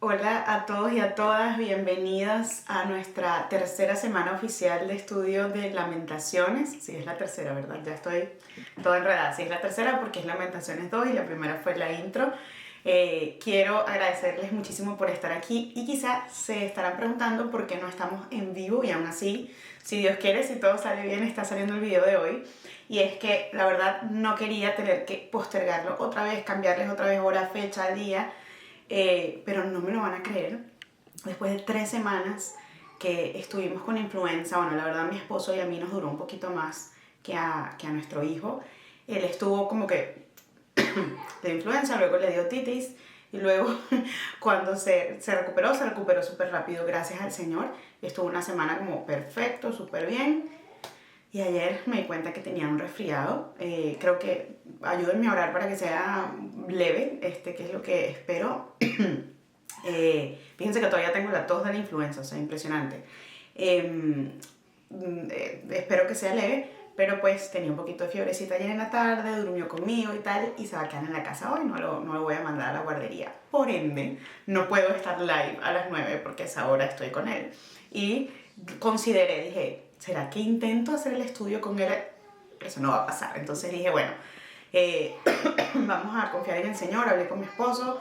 Hola a todos y a todas, bienvenidas a nuestra tercera semana oficial de estudio de Lamentaciones. Sí, es la tercera, ¿verdad? Ya estoy toda enredada. Sí, es la tercera porque es Lamentaciones 2 y la primera fue la intro. Quiero agradecerles muchísimo por estar aquí y quizá se estarán preguntando por qué no estamos en vivo y aún así, si Dios quiere, si todo sale bien, está saliendo el video de hoy. Y es que la verdad no quería tener que postergarlo otra vez, cambiarles otra vez hora, fecha, día. Pero no me lo van a creer. Después de 3 semanas que estuvimos con influenza, bueno, la verdad a mi esposo y a mí nos duró un poquito más que a nuestro hijo. Él estuvo como que de influenza, luego le dio titis y luego cuando se recuperó súper rápido, gracias al Señor. Estuvo una semana como perfecto, súper bien. Y ayer me di cuenta que tenía un resfriado. Creo que ayúdenme a orar para que sea leve, que es lo que espero. Fíjense que todavía tengo la tos de la influenza, o sea, impresionante. Espero que sea leve, pero pues tenía un poquito de fiebrecita ayer en la tarde, durmió conmigo y tal, y se va a quedar en la casa hoy, no lo voy a mandar a la guardería. Por ende, no puedo estar live a las 9 porque a esa hora estoy con él. Y consideré, dije, ¿será que intento hacer el estudio con él? Eso no va a pasar. Entonces dije, bueno, eh, vamos a confiar en el Señor. Hablé con mi esposo,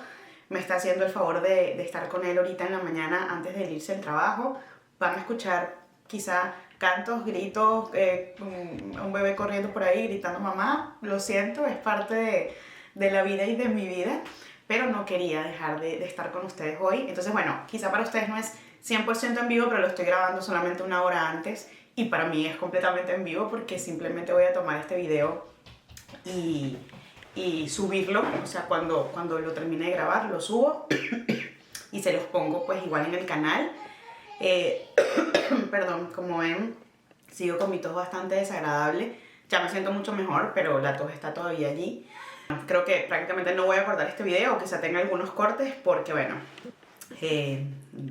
me está haciendo el favor de estar con él ahorita en la mañana antes de irse al trabajo. Van a escuchar quizá cantos, gritos, un bebé corriendo por ahí gritando mamá. Lo siento, es parte de la vida y de mi vida, pero no quería dejar de estar con ustedes hoy. Entonces, bueno, quizá para ustedes no es 100% en vivo, pero lo estoy grabando solamente una hora antes y para mí es completamente en vivo porque simplemente voy a tomar este video y, y subirlo, o sea, cuando lo termine de grabar lo subo y se los pongo pues igual en el canal. Eh, perdón, como ven, sigo con mi tos bastante desagradable, ya me siento mucho mejor, pero la tos está todavía allí. Creo que prácticamente no voy a cortar este video, o quizá tenga algunos cortes, porque bueno, eh,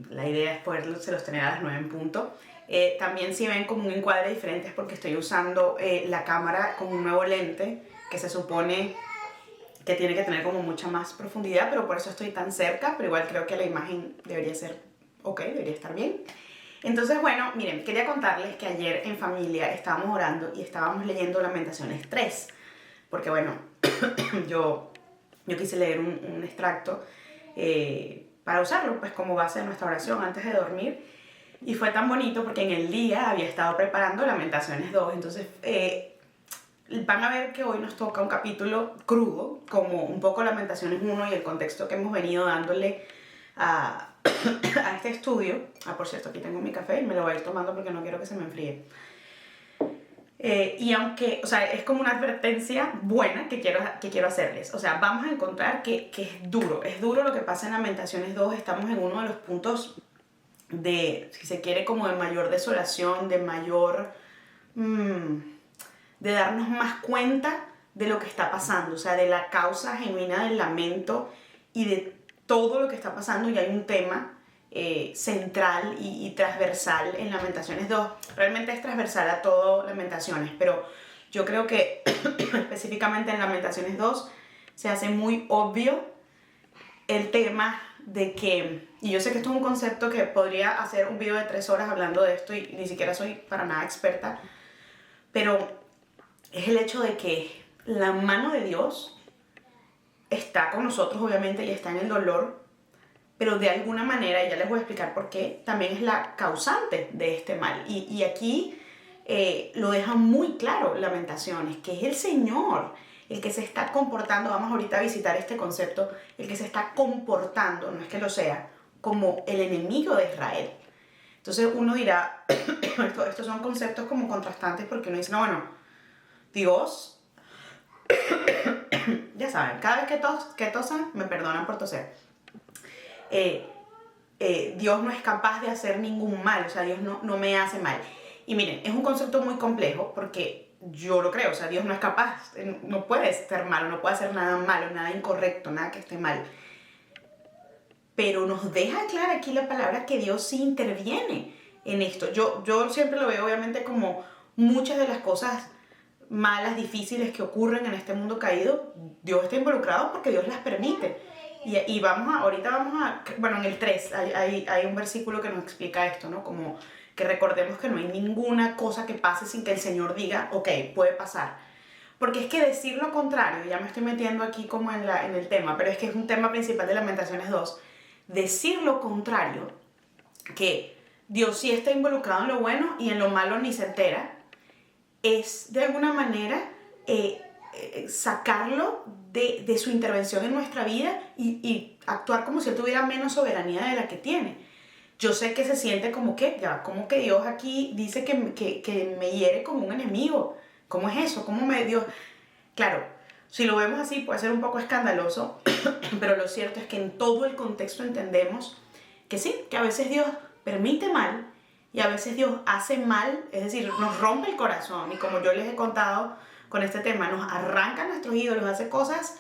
la idea es poderlos tener a las 9 en punto. También si ven como un encuadre diferente es porque estoy usando la cámara con un nuevo lente que se supone que tiene que tener como mucha más profundidad, pero por eso estoy tan cerca, pero igual creo que la imagen debería ser ok, debería estar bien. Entonces, bueno, miren, quería contarles que ayer en familia estábamos orando y estábamos leyendo Lamentaciones 3, porque bueno, yo quise leer un extracto para usarlo pues como base de nuestra oración antes de dormir, y fue tan bonito porque en el día había estado preparando Lamentaciones 2, entonces van a ver que hoy nos toca un capítulo crudo, como un poco Lamentaciones 1 y el contexto que hemos venido dándole a, a este estudio. Por cierto, aquí tengo mi café y me lo voy a ir tomando porque no quiero que se me enfríe. Y aunque, o sea, es como una advertencia buena que quiero hacerles. O sea, vamos a encontrar que es duro lo que pasa en Lamentaciones 2. Estamos en uno de los puntos de, si se quiere, como de mayor desolación, de mayor... de darnos más cuenta de lo que está pasando, o sea, de la causa genuina del lamento y de todo lo que está pasando. Y hay un tema central y transversal en Lamentaciones 2. Realmente es transversal a todo Lamentaciones, pero yo creo que específicamente en Lamentaciones 2 se hace muy obvio el tema de que, y yo sé que esto es un concepto que podría hacer un video de 3 horas hablando de esto y ni siquiera soy para nada experta, pero es el hecho de que la mano de Dios está con nosotros, obviamente, y está en el dolor, pero de alguna manera, y ya les voy a explicar por qué, también es la causante de este mal. Y aquí lo deja muy claro Lamentaciones, que es el Señor el que se está comportando. Vamos ahorita a visitar este concepto, el que se está comportando, no es que lo sea, como el enemigo de Israel. Entonces uno dirá, estos son conceptos como contrastantes, porque uno dice, no, bueno, Dios, ya saben, cada vez que tosan, me perdonan por toser. Dios no es capaz de hacer ningún mal, o sea, Dios no me hace mal. Y miren, es un concepto muy complejo porque yo lo creo, o sea, Dios no es capaz, no puede ser malo, no puede hacer nada malo, nada incorrecto, nada que esté mal. Pero nos deja clara aquí la palabra que Dios sí interviene en esto. Yo siempre lo veo obviamente como muchas de las cosas malas, difíciles que ocurren en este mundo caído, Dios está involucrado porque Dios las permite. Y bueno, en el 3 hay un versículo que nos explica esto, ¿no? Como que recordemos que no hay ninguna cosa que pase sin que el Señor diga, ok, puede pasar. Porque es que decir lo contrario, ya me estoy metiendo aquí como en el tema, pero es que es un tema principal de Lamentaciones 2, decir lo contrario, que Dios sí está involucrado en lo bueno y en lo malo ni se entera, es de alguna manera sacarlo de su intervención en nuestra vida y actuar como si él tuviera menos soberanía de la que tiene. Yo sé que se siente como que, ya, como que Dios aquí dice que me hiere como un enemigo. ¿Cómo es eso? ¿Cómo me Dios? Claro, si lo vemos así puede ser un poco escandaloso, pero lo cierto es que en todo el contexto entendemos que sí, que a veces Dios permite mal y a veces Dios hace mal, es decir, nos rompe el corazón y como yo les he contado con este tema, nos arranca nuestros ídolos, hace cosas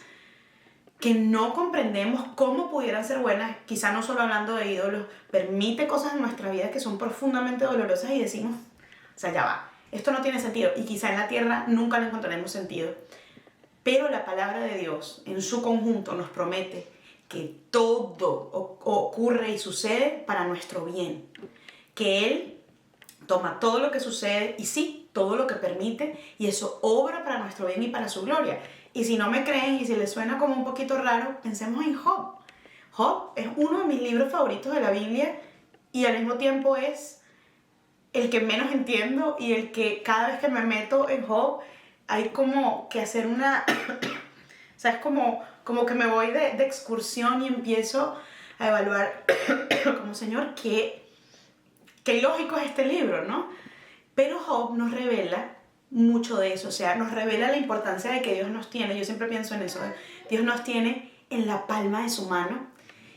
que no comprendemos cómo pudieran ser buenas, quizá no solo hablando de ídolos, permite cosas en nuestra vida que son profundamente dolorosas y decimos, o sea, ya va, esto no tiene sentido y quizá en la tierra nunca le encontraremos sentido. Pero la palabra de Dios en su conjunto nos promete que todo ocurre y sucede para nuestro bien, que Él toma todo lo que sucede y sí, todo lo que permite y eso obra para nuestro bien y para su gloria. Y si no me creen y si les suena como un poquito raro, pensemos en Job. Job es uno de mis libros favoritos de la Biblia y al mismo tiempo es el que menos entiendo y el que cada vez que me meto en Job hay como que hacer una... o sea, es como que me voy de excursión y empiezo a evaluar como, Señor, qué ilógico es este libro, ¿no? Pero Job nos revela mucho de eso, o sea, nos revela la importancia de que Dios nos tiene, yo siempre pienso en eso, Dios nos tiene en la palma de su mano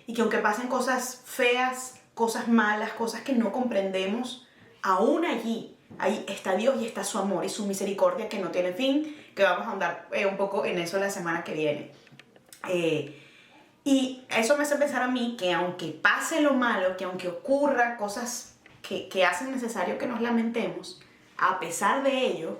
y que aunque pasen cosas feas, cosas malas, cosas que no comprendemos, aún allí, ahí está Dios y está su amor y su misericordia que no tiene fin, que vamos a andar un poco en eso la semana que viene. Y eso me hace pensar a mí que aunque pase lo malo, que aunque ocurra cosas que hacen necesario que nos lamentemos, a pesar de ello,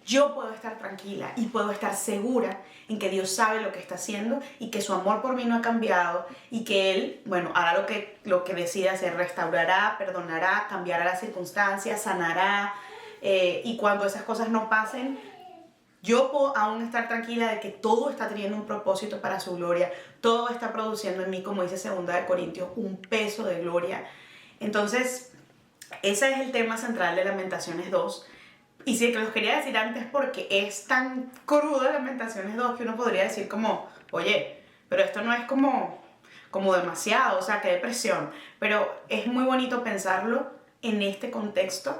yo puedo estar tranquila y puedo estar segura en que Dios sabe lo que está haciendo y que su amor por mí no ha cambiado y que Él, bueno, hará lo que decida hacer, restaurará, perdonará, cambiará las circunstancias, sanará y cuando esas cosas no pasen, yo puedo aún estar tranquila de que todo está teniendo un propósito para su gloria, todo está produciendo en mí, como dice 2 Corintios, un peso de gloria. Entonces, ese es el tema central de Lamentaciones 2. Y sí, que los quería decir antes porque es tan crudo Lamentaciones 2 que uno podría decir como, oye, pero esto no es como demasiado, o sea, qué depresión. Pero es muy bonito pensarlo en este contexto,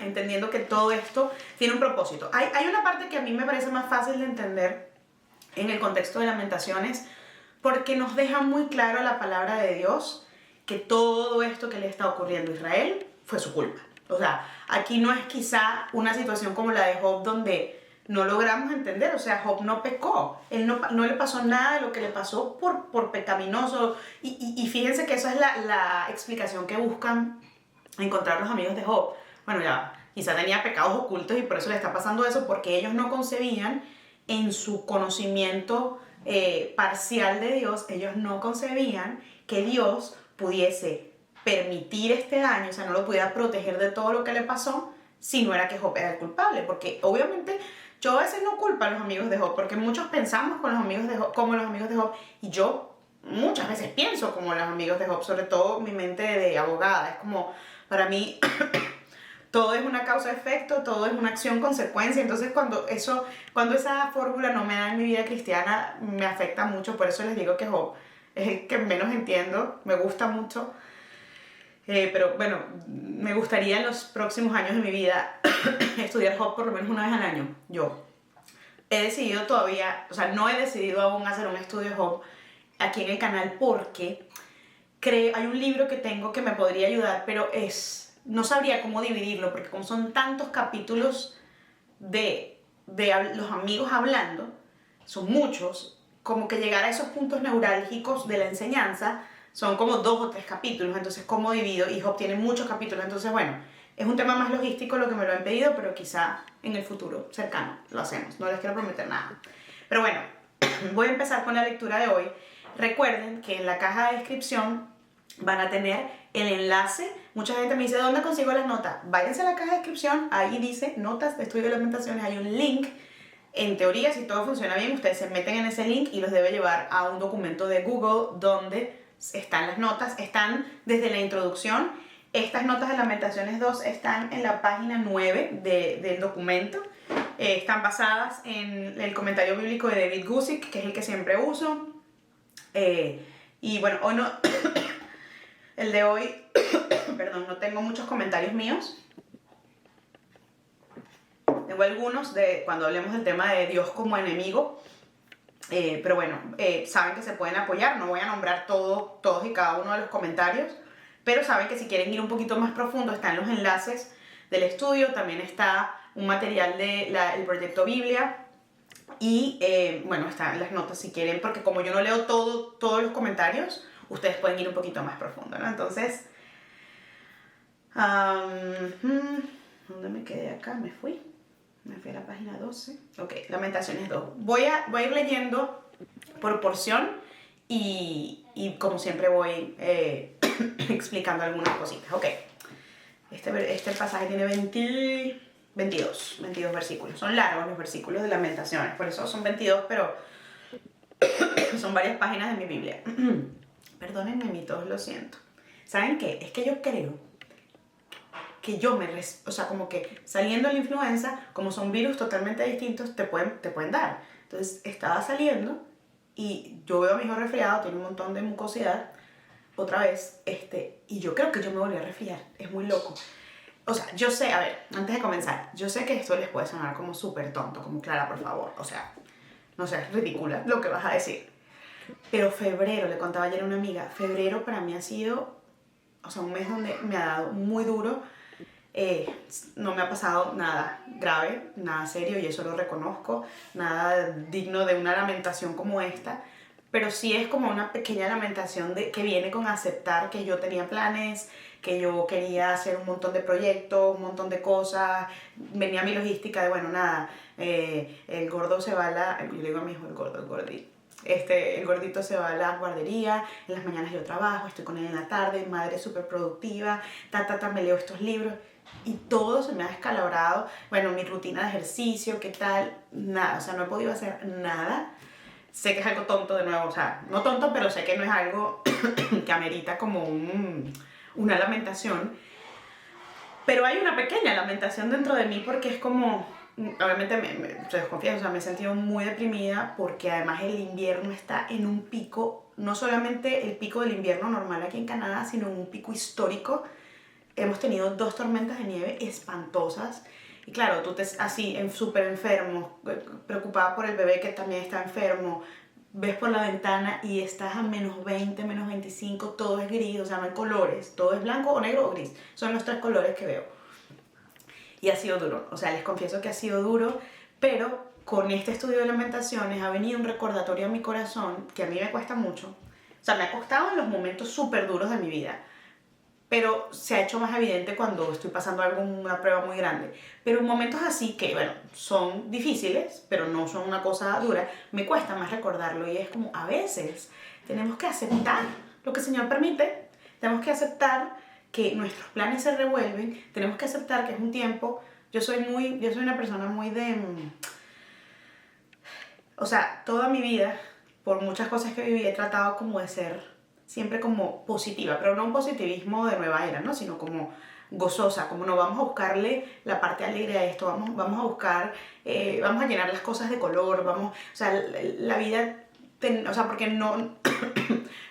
entendiendo que todo esto tiene un propósito. Hay una parte que a mí me parece más fácil de entender en el contexto de Lamentaciones porque nos deja muy claro la palabra de Dios que todo esto que le está ocurriendo a Israel fue su culpa. O sea, aquí no es quizá una situación como la de Job donde no logramos entender, o sea, Job no pecó, él no le pasó nada de lo que le pasó por pecaminoso y fíjense que esa es la explicación que buscan encontrar los amigos de Job. Bueno, ya, quizá tenía pecados ocultos y por eso le está pasando eso, porque ellos no concebían en su conocimiento parcial de Dios, ellos no concebían que Dios pudiese permitir este daño, o sea, no lo pudiera proteger de todo lo que le pasó, si no era que Job era el culpable, porque obviamente yo a veces no culpo a los amigos de Job, porque muchos pensamos con los amigos de Job, como los amigos de Job, y yo muchas veces pienso como los amigos de Job, sobre todo mi mente de abogada, es como, para mí, todo es una causa-efecto, todo es una acción-consecuencia, entonces cuando esa fórmula no me da en mi vida cristiana, me afecta mucho, por eso les digo que Job es el que menos entiendo, me gusta mucho, pero bueno, me gustaría en los próximos años de mi vida estudiar Job por lo menos una vez al año. Yo he decidido todavía, o sea, no he decidido aún hacer un estudio de Job aquí en el canal porque hay un libro que tengo que me podría ayudar, pero no sabría cómo dividirlo, porque como son tantos capítulos de los amigos hablando, son muchos, como que llegar a esos puntos neurálgicos de la enseñanza son como 2 o 3 capítulos, entonces ¿cómo divido? Y Job tiene muchos capítulos, entonces bueno, es un tema más logístico lo que me lo han pedido, pero quizá en el futuro cercano lo hacemos, no les quiero prometer nada. Pero bueno, voy a empezar con la lectura de hoy. Recuerden que en la caja de descripción van a tener el enlace. Mucha gente me dice, ¿dónde consigo las notas? Váyanse a la caja de descripción, ahí dice notas de estudio de lamentaciones, hay un link. En teoría, si todo funciona bien, ustedes se meten en ese link y los debe llevar a un documento de Google donde están las notas, están desde la introducción. Estas notas de Lamentaciones 2 están en la página 9 del documento. Están basadas en el comentario bíblico de David Guzik, que es el que siempre uso. Y bueno, hoy no, el de hoy, perdón, no tengo muchos comentarios míos. Tengo algunos de cuando hablemos del tema de Dios como enemigo. Pero bueno, saben que se pueden apoyar. No voy a nombrar todos y cada uno de los comentarios. Pero saben que si quieren ir un poquito más profundo, están los enlaces del estudio. También está un material del proyecto Biblia. Y bueno, están las notas si quieren, porque como yo no leo todos los comentarios, ustedes pueden ir un poquito más profundo, ¿no? Entonces, ¿dónde me quedé acá? Me fui a la página 12. Ok, Lamentaciones 2. Voy a ir leyendo por porción y como siempre voy explicando algunas cositas. Ok, este pasaje tiene 22 versículos. Son largos los versículos de Lamentaciones, por eso son 22, pero son varias páginas de mi Biblia. Perdónenme, mi tos, lo siento. ¿Saben qué? Es que yo creo que o sea, como que saliendo de la influenza, como son virus totalmente distintos, te pueden dar. Entonces, estaba saliendo y yo veo a mi hijo resfriado, tiene un montón de mucosidad, otra vez, y yo creo que yo me volví a resfriar. Es muy loco. O sea, yo sé, a ver, antes de comenzar, yo sé que esto les puede sonar como súper tonto, como Clara, por favor, o sea, no sé, es ridícula lo que vas a decir. Pero febrero, le contaba ayer a una amiga, febrero para mí ha sido, o sea, un mes donde me ha dado muy duro. No me ha pasado nada grave, nada serio, y eso lo reconozco, nada digno de una lamentación como esta, pero sí es como una pequeña lamentación que viene con aceptar que yo tenía planes, que yo quería hacer un montón de proyectos, un montón de cosas. Venía mi logística de, bueno, nada, el gordo se va yo le digo a mi hijo el gordito. El gordito se va a la guardería, en las mañanas yo trabajo, estoy con él en la tarde, madre súper productiva, me leo estos libros y todo se me ha descalabrado. Bueno, mi rutina de ejercicio, ¿qué tal? Nada, o sea, no he podido hacer nada. Sé que es algo tonto de nuevo, o sea, no tonto, pero sé que no es algo que amerita como una lamentación. Pero hay una pequeña lamentación dentro de mí porque es como, obviamente se desconfía, o sea, me he sentido muy deprimida porque además el invierno está en un pico, no solamente el pico del invierno normal aquí en Canadá, sino en un pico histórico. Hemos tenido 2 tormentas de nieve espantosas y claro, tú así súper enfermo, preocupada por el bebé que también está enfermo, ves por la ventana y estás a -20, -25, todo es gris, o sea, no hay colores, todo es blanco o negro o gris, son los 3 colores que veo. Y ha sido duro, o sea, les confieso que ha sido duro, pero con este estudio de Lamentaciones ha venido un recordatorio a mi corazón que a mí me cuesta mucho, o sea, me ha costado en los momentos súper duros de mi vida, pero se ha hecho más evidente cuando estoy pasando una prueba muy grande. Pero en momentos así, que bueno, son difíciles, pero no son una cosa dura, me cuesta más recordarlo y es como a veces tenemos que aceptar lo que el Señor permite, tenemos que aceptar que nuestros planes se revuelven, tenemos que aceptar que es un tiempo. Yo soy una persona muy o sea, toda mi vida, por muchas cosas que viví, he tratado como de ser siempre como positiva, pero no un positivismo de nueva era, ¿no? Sino como gozosa, como no vamos a buscarle la parte alegre a esto, vamos a buscar, vamos a llenar las cosas de color, o sea, la vida, o sea, porque no,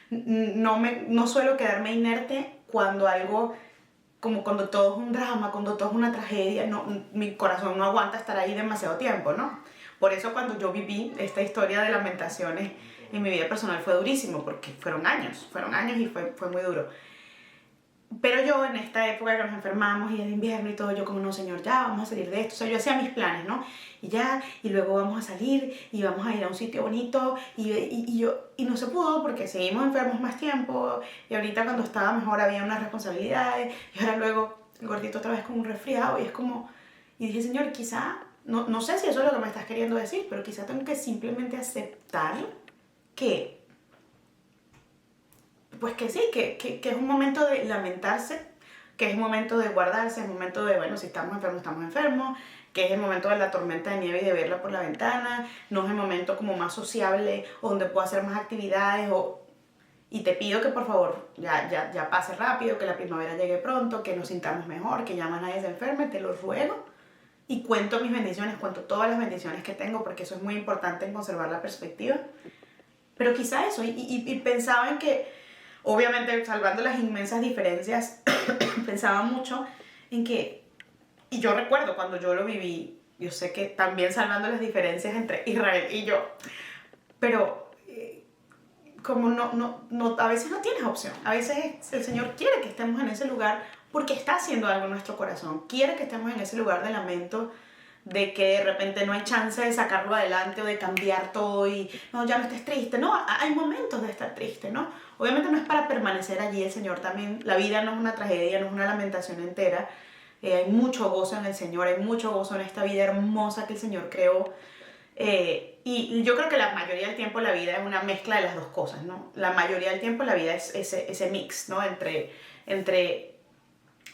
no suelo quedarme inerte cuando algo, como cuando todo es un drama, cuando todo es una tragedia, no, mi corazón no aguanta estar ahí demasiado tiempo, ¿no? Por eso cuando yo viví esta historia de lamentaciones en mi vida personal fue durísimo, porque fueron años y fue muy duro. Pero yo en esta época que nos enfermamos y el invierno y todo, yo como, no, Señor, ya vamos a salir de esto. O sea, yo hacía mis planes, ¿no? Y luego vamos a salir y vamos a ir a un sitio bonito y no se pudo porque seguimos enfermos más tiempo y ahorita cuando estaba mejor había unas responsabilidades y ahora luego el gordito otra vez con un resfriado y es como... Y dije, Señor, quizá, no sé si eso es lo que me estás queriendo decir, pero quizá tengo que simplemente aceptar que pues que sí, que es un momento de lamentarse, que es un momento de guardarse, es un momento de, bueno, si estamos enfermos, que es el momento de la tormenta de nieve y de verla por la ventana, no es el momento como más sociable, o donde puedo hacer más actividades, y te pido que por favor ya pase rápido, que la primavera llegue pronto, que nos sintamos mejor, que ya más nadie se enferme, te lo ruego. Y cuento mis bendiciones, cuento todas las bendiciones que tengo, porque eso es muy importante en conservar la perspectiva. Pero quizá eso, y pensaba en que, obviamente salvando las inmensas diferencias, pensaba mucho en que, y yo recuerdo cuando yo lo viví, yo sé que también salvando las diferencias entre Israel y yo, pero como a veces no tienes opción, a veces el Señor quiere que estemos en ese lugar porque está haciendo algo en nuestro corazón, quiere que estemos en ese lugar de lamento, de que de repente no hay chance de sacarlo adelante o de cambiar todo y no, ya no estés triste, no, hay momentos de estar triste, ¿no? Obviamente no es para permanecer allí, el Señor también, la vida no es una tragedia, no es una lamentación entera, hay mucho gozo en el Señor, hay mucho gozo en esta vida hermosa que el Señor creó, y yo creo que la mayoría del tiempo la vida es una mezcla de las dos cosas, ¿no? La mayoría del tiempo la vida es ese mix, ¿no? Entre,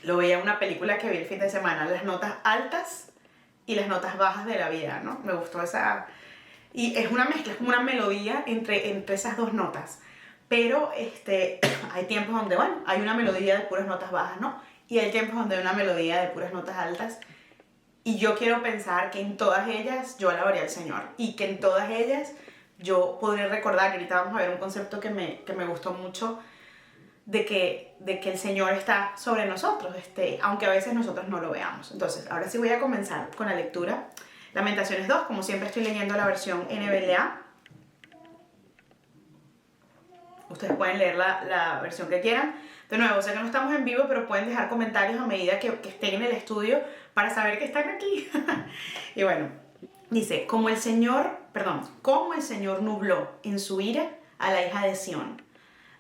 lo veía en una película que vi el fin de semana, las notas altas y las notas bajas de la vida, ¿no? Me gustó esa... Y es una mezcla, es como una melodía entre esas dos notas. Pero hay tiempos donde, bueno, hay una melodía de puras notas bajas, ¿no? Y hay tiempos donde hay una melodía de puras notas altas. Y yo quiero pensar que en todas ellas yo alabaré al Señor. Y que en todas ellas yo podré recordar, que ahorita vamos a ver un concepto que me gustó mucho, de que el Señor está sobre nosotros, aunque a veces nosotros no lo veamos. Entonces, ahora sí voy a comenzar con la lectura. Lamentaciones 2, como siempre estoy leyendo la versión NBLA. Ustedes pueden leer la versión que quieran. De nuevo, sé que no estamos en vivo, pero pueden dejar comentarios a medida que estén en el estudio para saber que están aquí. Y bueno, dice, como el Señor nubló en su ira a la hija de Sión,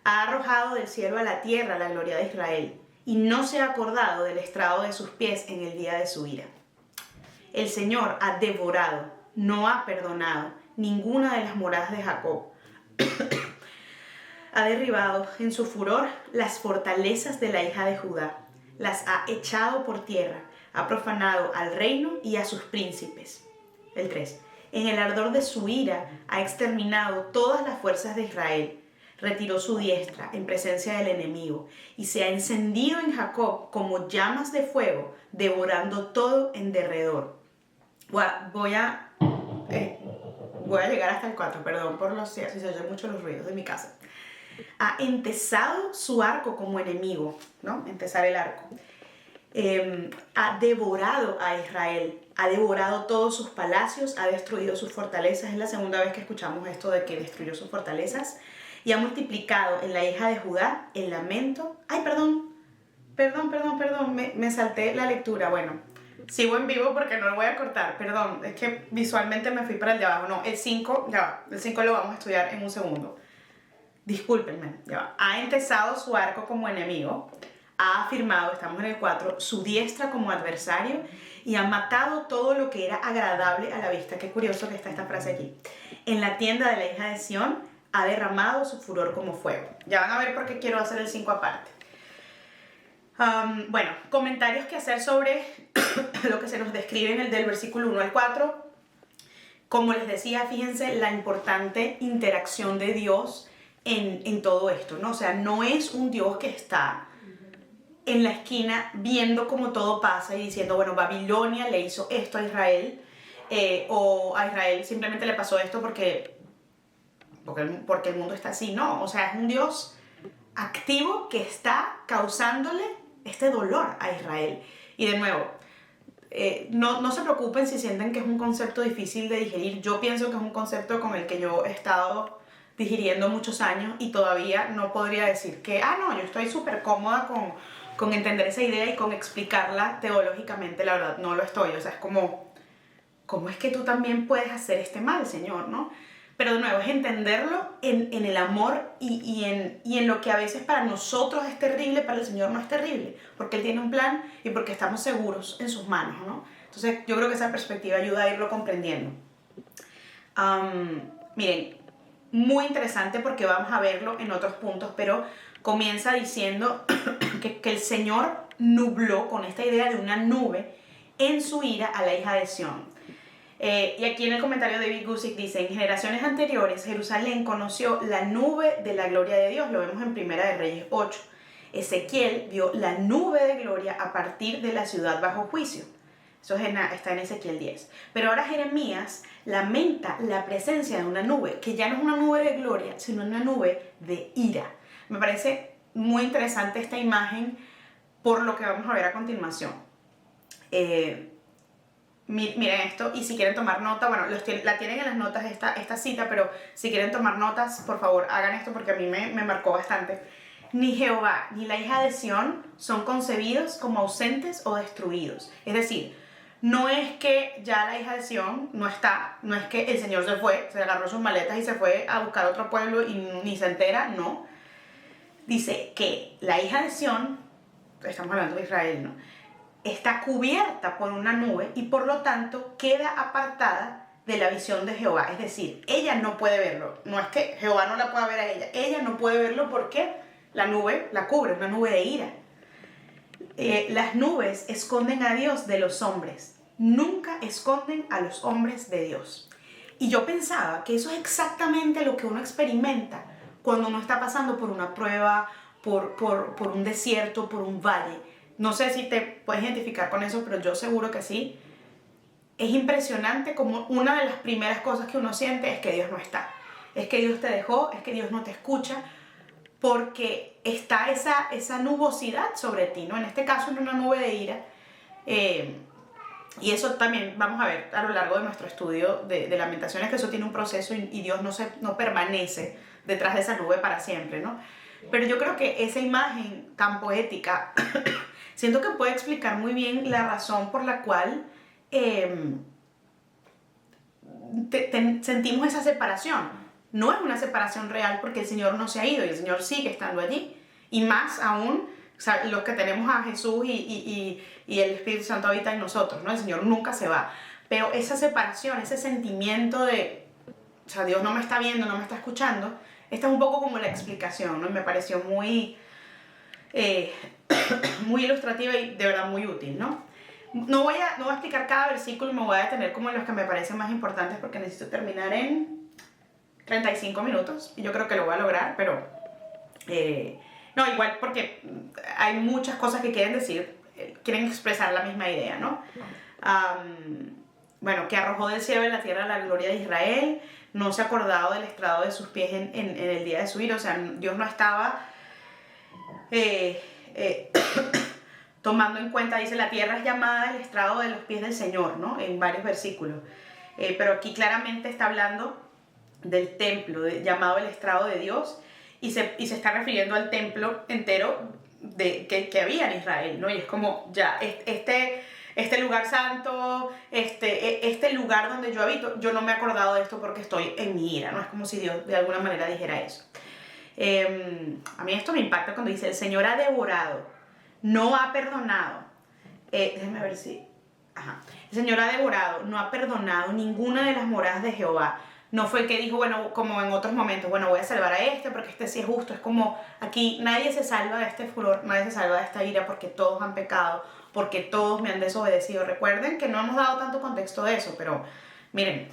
ha arrojado del cielo a la tierra la gloria de Israel, y no se ha acordado del estrado de sus pies en el día de su ira. El Señor ha devorado, no ha perdonado ninguna de las moradas de Jacob. Ha derribado en su furor las fortalezas de la hija de Judá, las ha echado por tierra, ha profanado al reino y a sus príncipes. El 3. En el ardor de su ira ha exterminado todas las fuerzas de Israel, retiró su diestra en presencia del enemigo y se ha encendido en Jacob como llamas de fuego, devorando todo en derredor. Voy a llegar hasta el 4, perdón por si se oyen mucho los ruidos de mi casa. Ha entesado su arco como enemigo, ¿no? Entesar el arco. Ha devorado a Israel, ha devorado todos sus palacios, ha destruido sus fortalezas. Es la segunda vez que escuchamos esto de que destruyó sus fortalezas. Y ha multiplicado en la hija de Judá el lamento. Ay, perdón, me salté la lectura. Bueno, sigo en vivo porque no lo voy a cortar, perdón, es que visualmente me fui para el de abajo. No, el 5, ya va, el 5 lo vamos a estudiar en un segundo. Discúlpenme, ya va. Ha entesado su arco como enemigo, ha afirmado, estamos en el 4, su diestra como adversario y ha matado todo lo que era agradable a la vista. Qué curioso que está esta frase aquí. En la tienda de la hija de Sión ha derramado su furor como fuego. Ya van a ver por qué quiero hacer el 5 aparte. Bueno, comentarios que hacer sobre lo que se nos describe en el del versículo 1 al 4. Como les decía, fíjense la importante interacción de Dios en todo esto, ¿no? O sea, no es un Dios que está en la esquina viendo cómo todo pasa y diciendo, bueno, Babilonia le hizo esto a Israel, o a Israel simplemente le pasó esto porque el mundo está así. No, o sea, es un Dios activo que está causándole este dolor a Israel. Y de nuevo, no se preocupen si sienten que es un concepto difícil de digerir. Yo pienso que es un concepto con el que yo he estado digiriendo muchos años y todavía no podría decir que, no, yo estoy súper cómoda con entender esa idea y con explicarla teológicamente. La verdad, no lo estoy. O sea, es como, ¿cómo es que tú también puedes hacer este mal, Señor, no? Pero de nuevo, es entenderlo en el amor y en lo que a veces para nosotros es terrible, para el Señor no es terrible, porque Él tiene un plan y porque estamos seguros en sus manos, ¿no? Entonces, yo creo que esa perspectiva ayuda a irlo comprendiendo. Miren, muy interesante porque vamos a verlo en otros puntos, pero comienza diciendo que el Señor nubló con esta idea de una nube en su ira a la hija de Sión. Y aquí en el comentario de David Guzik dice: en generaciones anteriores Jerusalén conoció la nube de la gloria de Dios, lo vemos en Primera de Reyes 8. Ezequiel vio la nube de gloria a partir de la ciudad bajo juicio. Eso está en Ezequiel 10. Pero ahora Jeremías lamenta la presencia de una nube, que ya no es una nube de gloria, sino una nube de ira. Me parece muy interesante esta imagen por lo que vamos a ver a continuación. Miren esto, y si quieren tomar nota, bueno, la tienen en las notas esta cita, pero si quieren tomar notas, por favor, hagan esto porque a mí me marcó bastante. Ni Jehová ni la hija de Sión son concebidos como ausentes o destruidos. Es decir, no es que ya la hija de Sión no está, no es que el Señor se fue, se agarró sus maletas y se fue a buscar otro pueblo y ni se entera, no. Dice que la hija de Sión, estamos hablando de Israel, ¿no?, está cubierta por una nube y por lo tanto queda apartada de la visión de Jehová. Es decir, ella no puede verlo. No es que Jehová no la pueda ver a ella no puede verlo porque la nube la cubre, una nube de ira. Las nubes esconden a Dios de los hombres, nunca esconden a los hombres de Dios. Y yo pensaba que eso es exactamente lo que uno experimenta cuando uno está pasando por una prueba, por un desierto, por un valle. No sé si te puedes identificar con eso, pero yo seguro que sí. Es impresionante como una de las primeras cosas que uno siente es que Dios no está. Es que Dios te dejó, es que Dios no te escucha, porque está esa nubosidad sobre ti, ¿no? En este caso, una nube de ira. Y eso también vamos a ver a lo largo de nuestro estudio de Lamentaciones, que eso tiene un proceso y Dios no permanece detrás de esa nube para siempre, ¿no? Pero yo creo que esa imagen tan poética siento que puede explicar muy bien la razón por la cual sentimos esa separación. No es una separación real porque el Señor no se ha ido y el Señor sigue estando allí. Y más aún, o sea, los que tenemos a Jesús y el Espíritu Santo habita en nosotros, ¿no? El Señor nunca se va. Pero esa separación, ese sentimiento de, o sea, Dios no me está viendo, no me está escuchando, esta es un poco como la explicación, ¿no? Y me pareció muy ilustrativa y de verdad muy útil, ¿no? No voy a explicar cada versículo y me voy a detener como en los que me parecen más importantes porque necesito terminar en 35 minutos y yo creo que lo voy a lograr, pero no, igual porque hay muchas cosas que quieren decir, quieren expresar la misma idea, ¿no? Bueno, que arrojó del cielo y la tierra la gloria de Israel, no se ha acordado del estrado de sus pies en el día de su ira. O sea, Dios no estaba tomando en cuenta, dice, la tierra es llamada el estrado de los pies del Señor, ¿no? En varios versículos. Pero aquí claramente está hablando del templo, llamado el estrado de Dios, y se está refiriendo al templo entero que había en Israel, ¿no? Y es como, ya, este lugar santo, este lugar donde yo habito, yo no me he acordado de esto porque estoy en mi ira, ¿no? Es como si Dios de alguna manera dijera eso. A mí esto me impacta cuando dice, el Señor ha devorado, no ha perdonado. Déjenme ver si... Ajá. El Señor ha devorado, no ha perdonado ninguna de las moradas de Jehová. No fue que dijo, bueno, como en otros momentos, bueno, voy a salvar a este porque este sí es justo. Es como, aquí nadie se salva de este furor, nadie se salva de esta ira porque todos han pecado, porque todos me han desobedecido. Recuerden que no hemos dado tanto contexto de eso, pero miren,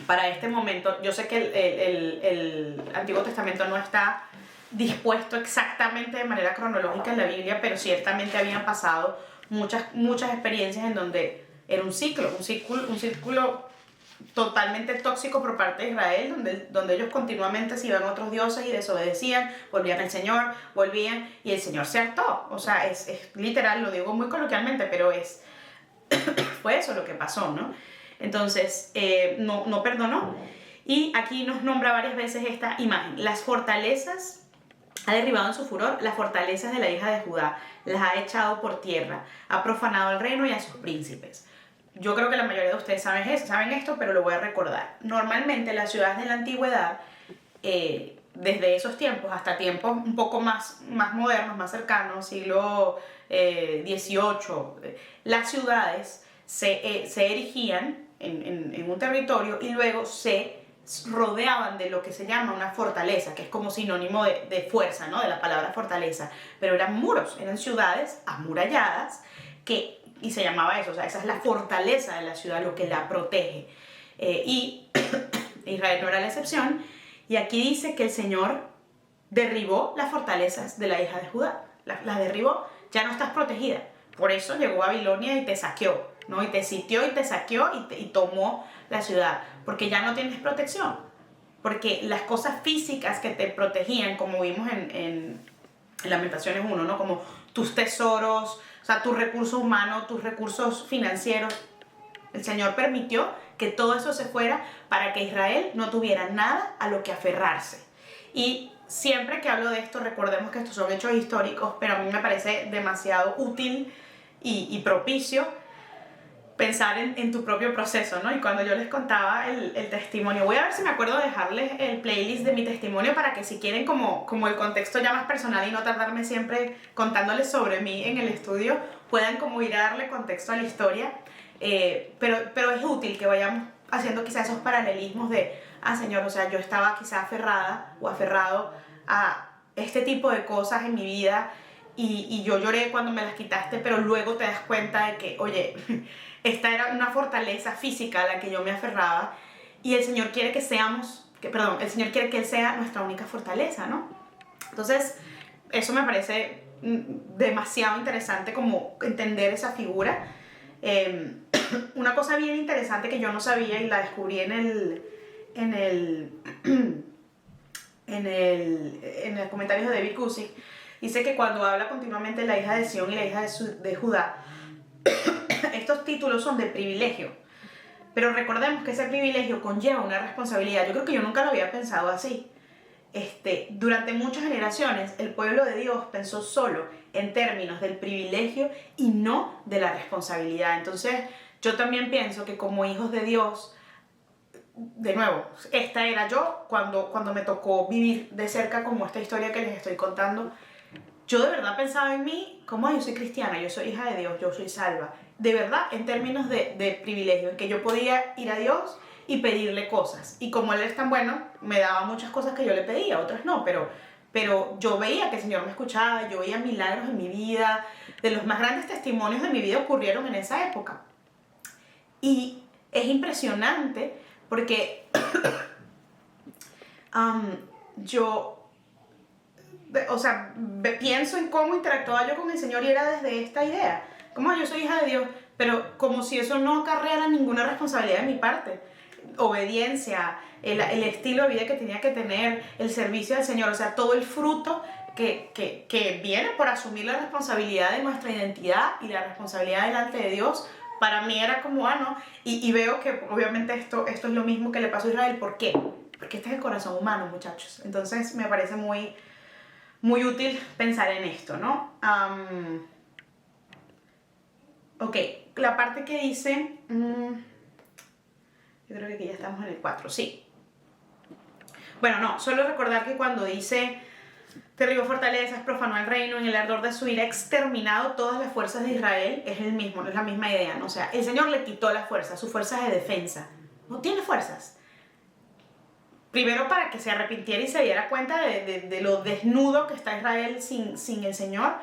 para este momento, yo sé que el Antiguo Testamento no está dispuesto exactamente de manera cronológica en la Biblia, pero ciertamente habían pasado muchas experiencias en donde era un círculo totalmente tóxico por parte de Israel, donde ellos continuamente se iban a otros dioses y desobedecían, volvían al Señor, volvían, y el Señor se hartó. O sea, es literal, lo digo muy coloquialmente, pero fue eso lo que pasó, ¿no? Entonces, no perdonó. Y aquí nos nombra varias veces esta imagen. Las fortalezas, ha derribado en su furor las fortalezas de la hija de Judá, las ha echado por tierra, ha profanado el reino y a sus príncipes. Yo creo que la mayoría de ustedes saben esto, pero lo voy a recordar. Normalmente las ciudades de la antigüedad, desde esos tiempos hasta tiempos un poco más modernos, más cercanos, siglo XVIII, las ciudades se erigían en un territorio y luego se rodeaban de lo que se llama una fortaleza, que es como sinónimo de fuerza, ¿no? De la palabra fortaleza, pero eran muros, eran ciudades amuralladas, y se llamaba eso, o sea, esa es la fortaleza de la ciudad, lo que la protege. Y Israel no era la excepción, y aquí dice que el Señor derribó las fortalezas de la hija de Judá, las derribó, ya no estás protegida. Por eso llegó Babilonia y te saqueó, ¿no? Y te sitió y te saqueó y tomó la ciudad, porque ya no tienes protección. Porque las cosas físicas que te protegían, como vimos en Lamentaciones 1, ¿no? Como tus tesoros, o sea, tus recursos humanos, tus recursos financieros, el Señor permitió que todo eso se fuera para que Israel no tuviera nada a lo que aferrarse. Y siempre que hablo de esto, recordemos que estos son hechos históricos, pero a mí me parece demasiado útil y propicio pensar en tu propio proceso, ¿no? Y cuando yo les contaba el testimonio, voy a ver si me acuerdo de dejarles el playlist de mi testimonio para que si quieren como el contexto ya más personal y no tardarme siempre contándoles sobre mí en el estudio, puedan como ir a darle contexto a la historia. Pero es útil que vayamos haciendo quizás esos paralelismos de, Señor, o sea, yo estaba quizás aferrada o aferrado a este tipo de cosas en mi vida y yo lloré cuando me las quitaste, pero luego te das cuenta de que, oye, esta era una fortaleza física a la que yo me aferraba y el Señor quiere el Señor quiere que Él sea nuestra única fortaleza, ¿no? Entonces, eso me parece demasiado interesante como entender esa figura. Una cosa bien interesante que yo no sabía y la descubrí en el comentario de David Guzik, dice que cuando habla continuamente la hija de Sión y la hija de Judá, estos títulos son de privilegio, pero recordemos que ese privilegio conlleva una responsabilidad. Yo creo que yo nunca lo había pensado así. Durante muchas generaciones el pueblo de Dios pensó solo en términos del privilegio y no de la responsabilidad. Entonces yo también pienso que como hijos de Dios, de nuevo, esta era yo cuando me tocó vivir de cerca como esta historia que les estoy contando. Yo de verdad pensaba en mí como yo soy cristiana, yo soy hija de Dios, yo soy salva. De verdad, en términos de privilegio, en que yo podía ir a Dios y pedirle cosas. Y como Él es tan bueno, me daba muchas cosas que yo le pedía, otras no, pero yo veía que el Señor me escuchaba, yo veía milagros en mi vida. De los más grandes testimonios de mi vida ocurrieron en esa época. Y es impresionante porque pienso en cómo interactuaba yo con el Señor y era desde esta idea. Como yo soy hija de Dios, pero como si eso no acarreara ninguna responsabilidad de mi parte. Obediencia, el estilo de vida que tenía que tener, el servicio al Señor, o sea, todo el fruto que viene por asumir la responsabilidad de nuestra identidad y la responsabilidad delante de Dios, para mí era como, no, y veo que obviamente esto es lo mismo que le pasó a Israel. ¿Por qué? Porque este es el corazón humano, muchachos. Entonces me parece muy, muy útil pensar en esto, ¿no? Ok, la parte que dice, yo creo que aquí ya estamos en el 4, sí. Bueno, no, solo recordar que cuando dice, derribó fortalezas, profanó el reino, en el ardor de su ira, exterminado todas las fuerzas de Israel, es la misma idea, ¿no? O sea, el Señor le quitó las fuerzas, sus fuerzas de defensa. No tiene fuerzas. Primero para que se arrepintiera y se diera cuenta de lo desnudo que está Israel sin el Señor,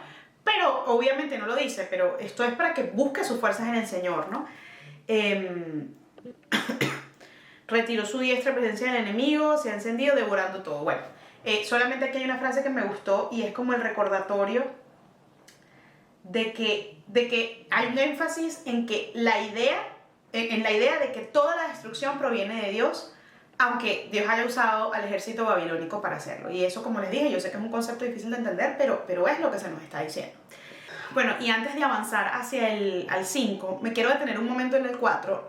pero obviamente no lo dice, pero esto es para que busque sus fuerzas en el Señor, ¿no? Retiró su diestra presencia del enemigo, se ha encendido devorando todo. Bueno, solamente aquí hay una frase que me gustó y es como el recordatorio de que hay un énfasis en que en la idea de que toda la destrucción proviene de Dios, aunque Dios haya usado al ejército babilónico para hacerlo. Y eso, como les dije, yo sé que es un concepto difícil de entender, pero es lo que se nos está diciendo. Bueno, y antes de avanzar hacia al 5, me quiero detener un momento en el 4,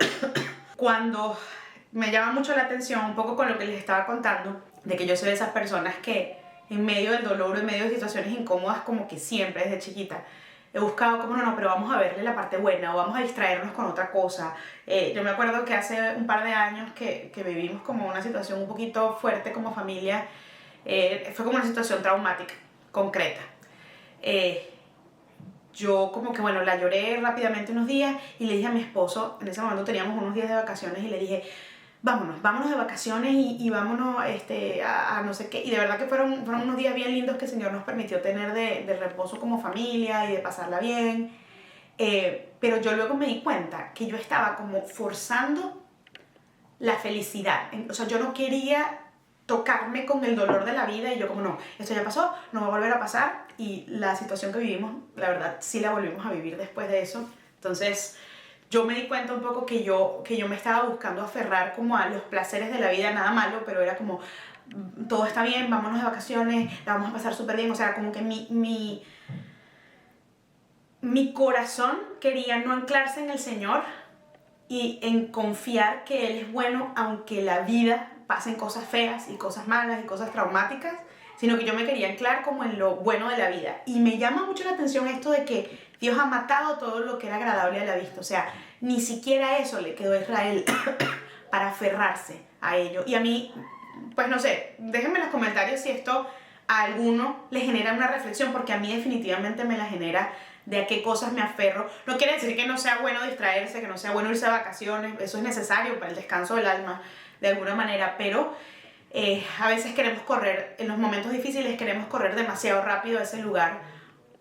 cuando me llama mucho la atención, un poco con lo que les estaba contando, de que yo soy de esas personas que en medio del dolor, en medio de situaciones incómodas, como que siempre desde chiquita, he buscado como no, pero vamos a verle la parte buena o vamos a distraernos con otra cosa. Yo me acuerdo que hace un par de años que vivimos como una situación un poquito fuerte como familia, fue como una situación traumática, concreta. Yo como que bueno, la lloré rápidamente unos días y le dije a mi esposo, en ese momento teníamos unos días de vacaciones y le dije, vámonos de vacaciones y vámonos a no sé qué. Y de verdad que fueron unos días bien lindos que el Señor nos permitió tener de reposo como familia y de pasarla bien. Pero yo luego me di cuenta que yo estaba como forzando la felicidad. O sea, yo no quería tocarme con el dolor de la vida y yo como no, esto ya pasó, no va a volver a pasar. Y la situación que vivimos, la verdad, sí la volvimos a vivir después de eso. Entonces, yo me di cuenta un poco que yo me estaba buscando aferrar como a los placeres de la vida, nada malo, pero era como, todo está bien, vámonos de vacaciones, la vamos a pasar súper bien. O sea, como que mi corazón quería no anclarse en el Señor y en confiar que Él es bueno, aunque la vida pasen cosas feas y cosas malas y cosas traumáticas, sino que yo me quería anclar como en lo bueno de la vida. Y me llama mucho la atención esto de que Dios ha matado todo lo que era agradable a la vista. O sea, ni siquiera eso le quedó a Israel para aferrarse a ello. Y a mí, pues no sé, déjenme en los comentarios si esto a alguno le genera una reflexión, porque a mí definitivamente me la genera, de a qué cosas me aferro. No quiere decir que no sea bueno distraerse, que no sea bueno irse de vacaciones, eso es necesario para el descanso del alma de alguna manera, pero a veces queremos correr, en los momentos difíciles queremos correr demasiado rápido a ese lugar,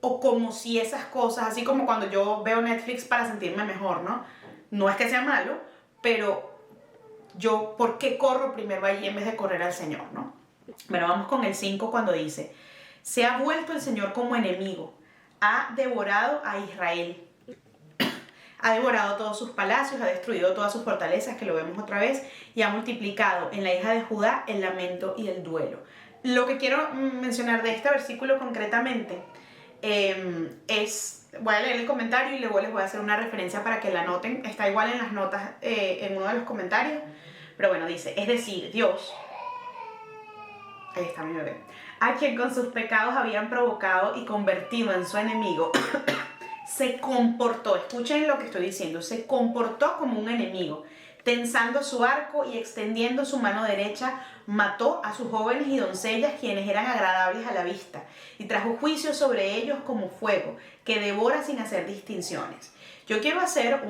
o como si esas cosas, así como cuando yo veo Netflix para sentirme mejor, ¿no? No es que sea malo, pero yo, ¿por qué corro primero allí en vez de correr al Señor, no? Bueno, vamos con el 5 cuando dice, se ha vuelto el Señor como enemigo, ha devorado a Israel, ha devorado todos sus palacios, ha destruido todas sus fortalezas, que lo vemos otra vez, y ha multiplicado en la hija de Judá el lamento y el duelo. Lo que quiero mencionar de este versículo concretamente voy a leer el comentario y luego les voy a hacer una referencia para que la noten, está igual en las notas en uno de los comentarios, pero bueno, dice, es decir, Dios, ahí está mi bebé, a quien con sus pecados habían provocado y convertido en su enemigo, se comportó, escuchen lo que estoy diciendo, se comportó como un enemigo, tensando su arco y extendiendo su mano derecha, mató a sus jóvenes y doncellas, quienes eran agradables a la vista, y trajo juicio sobre ellos como fuego, que devora sin hacer distinciones. Yo quiero hacer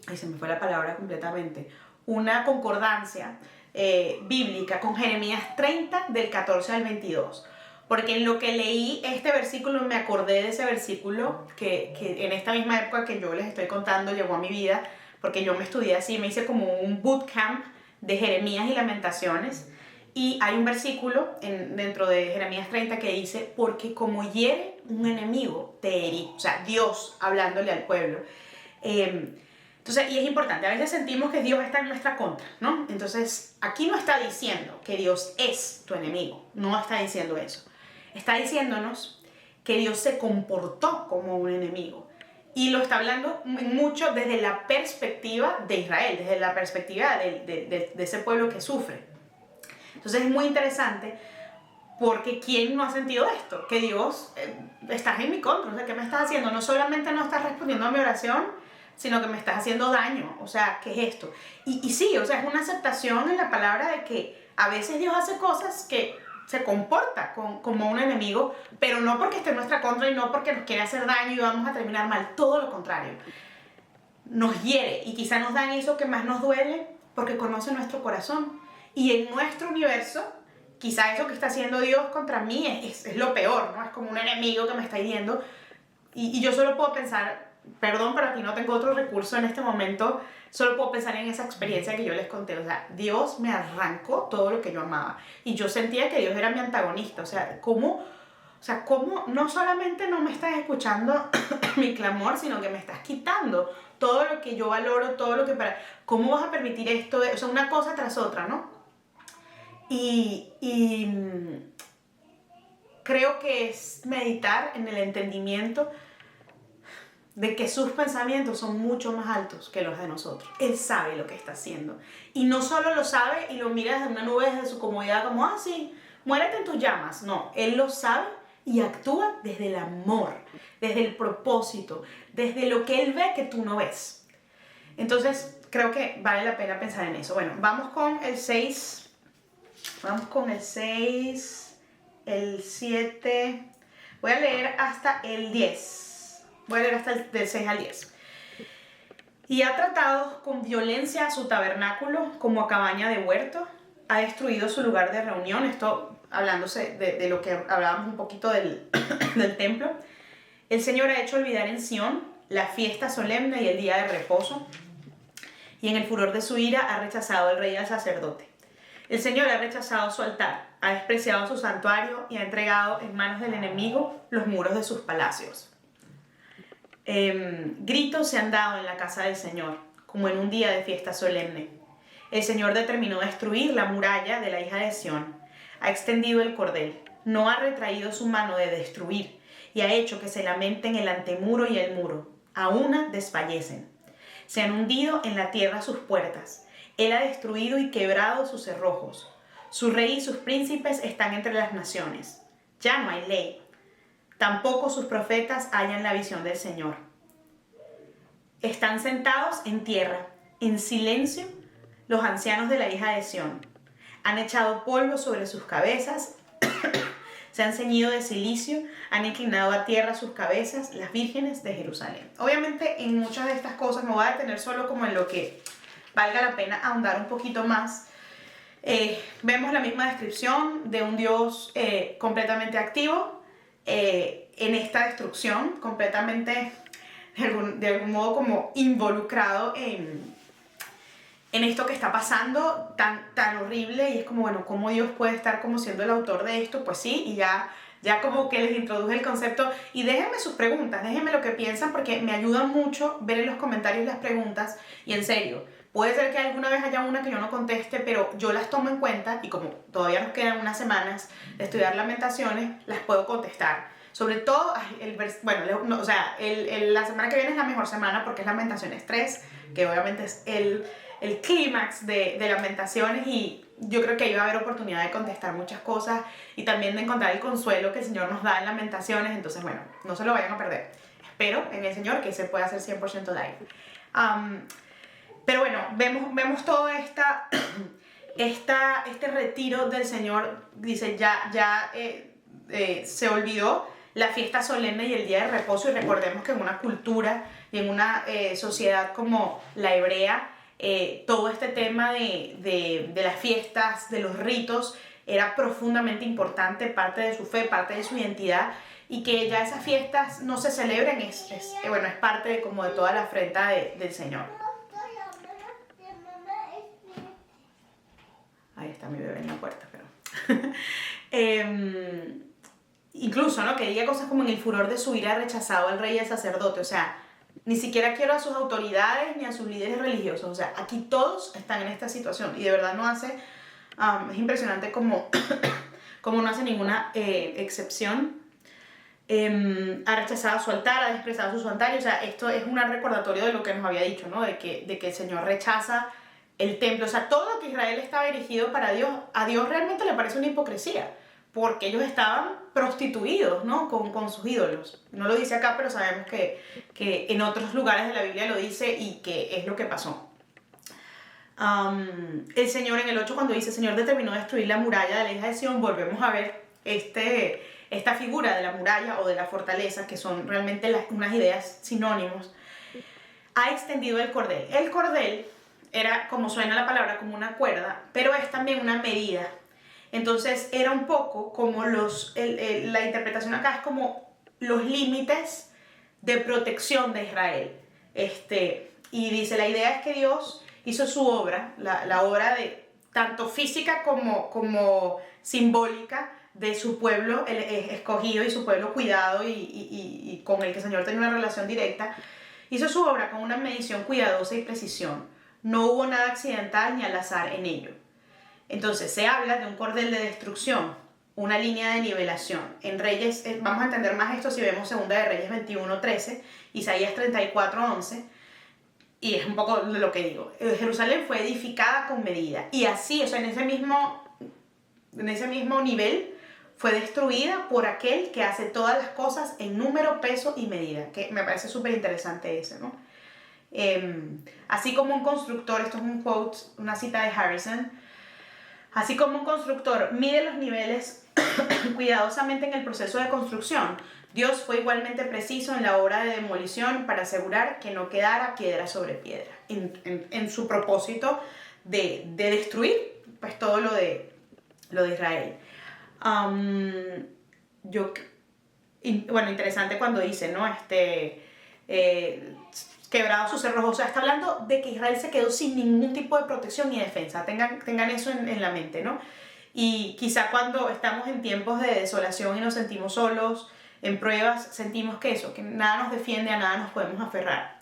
ay, se me fue la palabra completamente, una concordancia bíblica con Jeremías 30 del 14 al 22. Porque en lo que leí este versículo me acordé de ese versículo que en esta misma época que yo les estoy contando llegó a mi vida, porque yo me estudié así, me hice como un bootcamp de Jeremías y Lamentaciones, y hay un versículo dentro de Jeremías 30 que dice, porque como hiere un enemigo, te herí. O sea, Dios hablándole al pueblo. Entonces, y es importante, a veces sentimos que Dios está en nuestra contra, ¿no? Entonces, aquí no está diciendo que Dios es tu enemigo, no está diciendo eso. Está diciéndonos que Dios se comportó como un enemigo. Y lo está hablando mucho desde la perspectiva de Israel, desde la perspectiva de ese pueblo que sufre. Entonces es muy interesante porque ¿quién no ha sentido esto? Que Dios, estás en mi contra, o sea, ¿qué me estás haciendo? No solamente no estás respondiendo a mi oración, sino que me estás haciendo daño, o sea, ¿qué es esto? Y sí, o sea, es una aceptación en la palabra de que a veces Dios hace cosas que se comporta como un enemigo, pero no porque esté en nuestra contra y no porque nos quiere hacer daño y vamos a terminar mal, todo lo contrario. Nos hiere y quizá nos daña eso que más nos duele porque conoce nuestro corazón. Y en nuestro universo, quizá eso que está haciendo Dios contra mí es lo peor, ¿no? Es como un enemigo que me está hiriendo. Y yo solo puedo pensar, perdón, pero aquí no tengo otro recurso en este momento, solo puedo pensar en esa experiencia que yo les conté. O sea, Dios me arrancó todo lo que yo amaba. Y yo sentía que Dios era mi antagonista. O sea, ¿cómo no solamente no me estás escuchando mi clamor, sino que me estás quitando todo lo que yo valoro, todo lo que ¿cómo vas a permitir esto? O sea, una cosa tras otra, ¿no? Y creo que es meditar en el entendimiento de que sus pensamientos son mucho más altos que los de nosotros. Él sabe lo que está haciendo. Y no solo lo sabe y lo mira desde una nube, desde su comodidad, como, ah, sí, muérete en tus llamas. No, Él lo sabe y actúa desde el amor, desde el propósito, desde lo que Él ve que tú no ves. Entonces, creo que vale la pena pensar en eso. Bueno, vamos con el 6. Vamos con el 6, el 7. Voy a leer hasta el 10. Voy a leer hasta del 6 al 10. Y ha tratado con violencia a su tabernáculo como a cabaña de huerto, ha destruido su lugar de reunión, esto hablándose de lo que hablábamos un poquito del, del templo. El Señor ha hecho olvidar en Sión la fiesta solemne y el día de reposo, y en el furor de su ira ha rechazado al rey y al sacerdote. El Señor ha rechazado su altar, ha despreciado su santuario y ha entregado en manos del enemigo los muros de sus palacios. Gritos se han dado en la casa del Señor, como en un día de fiesta solemne. El Señor determinó destruir la muralla de la hija de Sión, ha extendido el cordel, no ha retraído su mano de destruir, y ha hecho que se lamenten el antemuro y el muro, a una desfallecen. Se han hundido en la tierra sus puertas, él ha destruido y quebrado sus cerrojos. Su rey y sus príncipes están entre las naciones. Ya no hay ley. Tampoco sus profetas hallan la visión del Señor. Están sentados en tierra, en silencio, los ancianos de la hija de Sión. Han echado polvo sobre sus cabezas, se han ceñido de cilicio, han inclinado a tierra sus cabezas, las vírgenes de Jerusalén. Obviamente en muchas de estas cosas me voy a detener solo como en lo que valga la pena ahondar un poquito más. Vemos la misma descripción de un Dios completamente activo en esta destrucción, completamente de algún modo como involucrado en esto que está pasando tan horrible, y es como, bueno, ¿cómo Dios puede estar como siendo el autor de esto? Pues sí, y ya como que les introduje el concepto, y déjenme sus preguntas, déjenme lo que piensan, porque me ayuda mucho ver en los comentarios las preguntas, y en serio, puede ser que alguna vez haya una que yo no conteste, pero yo las tomo en cuenta, y como todavía nos quedan unas semanas de estudiar Lamentaciones, las puedo contestar. Sobre todo, la semana que viene es la mejor semana porque es Lamentaciones 3, que obviamente es el clímax de Lamentaciones, y yo creo que ahí va a haber oportunidad de contestar muchas cosas y también de encontrar el consuelo que el Señor nos da en Lamentaciones. Entonces, bueno, no se lo vayan a perder. Espero en el Señor que se pueda hacer 100% live. Pero bueno, vemos todo este retiro del Señor. Dice, se olvidó la fiesta solemne y el día de reposo, y recordemos que en una cultura y en una sociedad como la hebrea, todo este tema de las fiestas, de los ritos, era profundamente importante, parte de su fe, parte de su identidad, y que ya esas fiestas no se celebren es parte de toda la afrenta del Señor. Ahí está mi bebé en la puerta, pero... incluso, ¿no? Que diga cosas como en el furor de su ira ha rechazado al rey y al sacerdote, o sea, ni siquiera quiero a sus autoridades ni a sus líderes religiosos, o sea, aquí todos están en esta situación, y de verdad no hace, es impresionante como no hace ninguna excepción. Ha rechazado su altar, ha despreciado su santuario, o sea, esto es un recordatorio de lo que nos había dicho, ¿no? De que el Señor rechaza el templo, o sea, todo lo que Israel estaba dirigido para Dios, a Dios realmente le parece una hipocresía, porque ellos estaban prostituidos, ¿no? con sus ídolos. No lo dice acá, pero sabemos que en otros lugares de la Biblia lo dice, y que es lo que pasó. El Señor en el 8, cuando dice, el Señor determinó destruir la muralla de la hija de Sión, volvemos a ver esta figura de la muralla o de la fortaleza, que son realmente unas ideas sinónimos. Ha extendido el cordel. El cordel era, como suena la palabra, como una cuerda, pero es también una medida. Entonces era un poco como la interpretación acá es como los límites de protección de Israel. Y dice, la idea es que Dios hizo su obra, la obra de tanto física como simbólica de su pueblo escogido y su pueblo cuidado y con el que el Señor tenía una relación directa. Hizo su obra con una medición cuidadosa y precisión. No hubo nada accidental ni al azar en ello. Entonces se habla de un cordel de destrucción, una línea de nivelación. En Reyes, vamos a entender más esto si vemos 2 de Reyes 21:13, Isaías 34:11, y es un poco lo que digo. Jerusalén fue edificada con medida, y así, o sea, en ese mismo nivel, fue destruida por aquel que hace todas las cosas en número, peso y medida, que me parece súper interesante ese, ¿no? Así como un constructor, esto es un quote, una cita de Harrison, así como un constructor mide los niveles cuidadosamente en el proceso de construcción, Dios fue igualmente preciso en la obra de demolición para asegurar que no quedara piedra sobre piedra, en su propósito de destruir pues todo lo de Israel. Bueno, interesante cuando dice, ¿no? Quebrado sus cerrojos. O sea, está hablando de que Israel se quedó sin ningún tipo de protección ni defensa. Tengan eso en la mente, ¿no? Y quizá cuando estamos en tiempos de desolación y nos sentimos solos, en pruebas, sentimos que nada nos defiende, a nada nos podemos aferrar.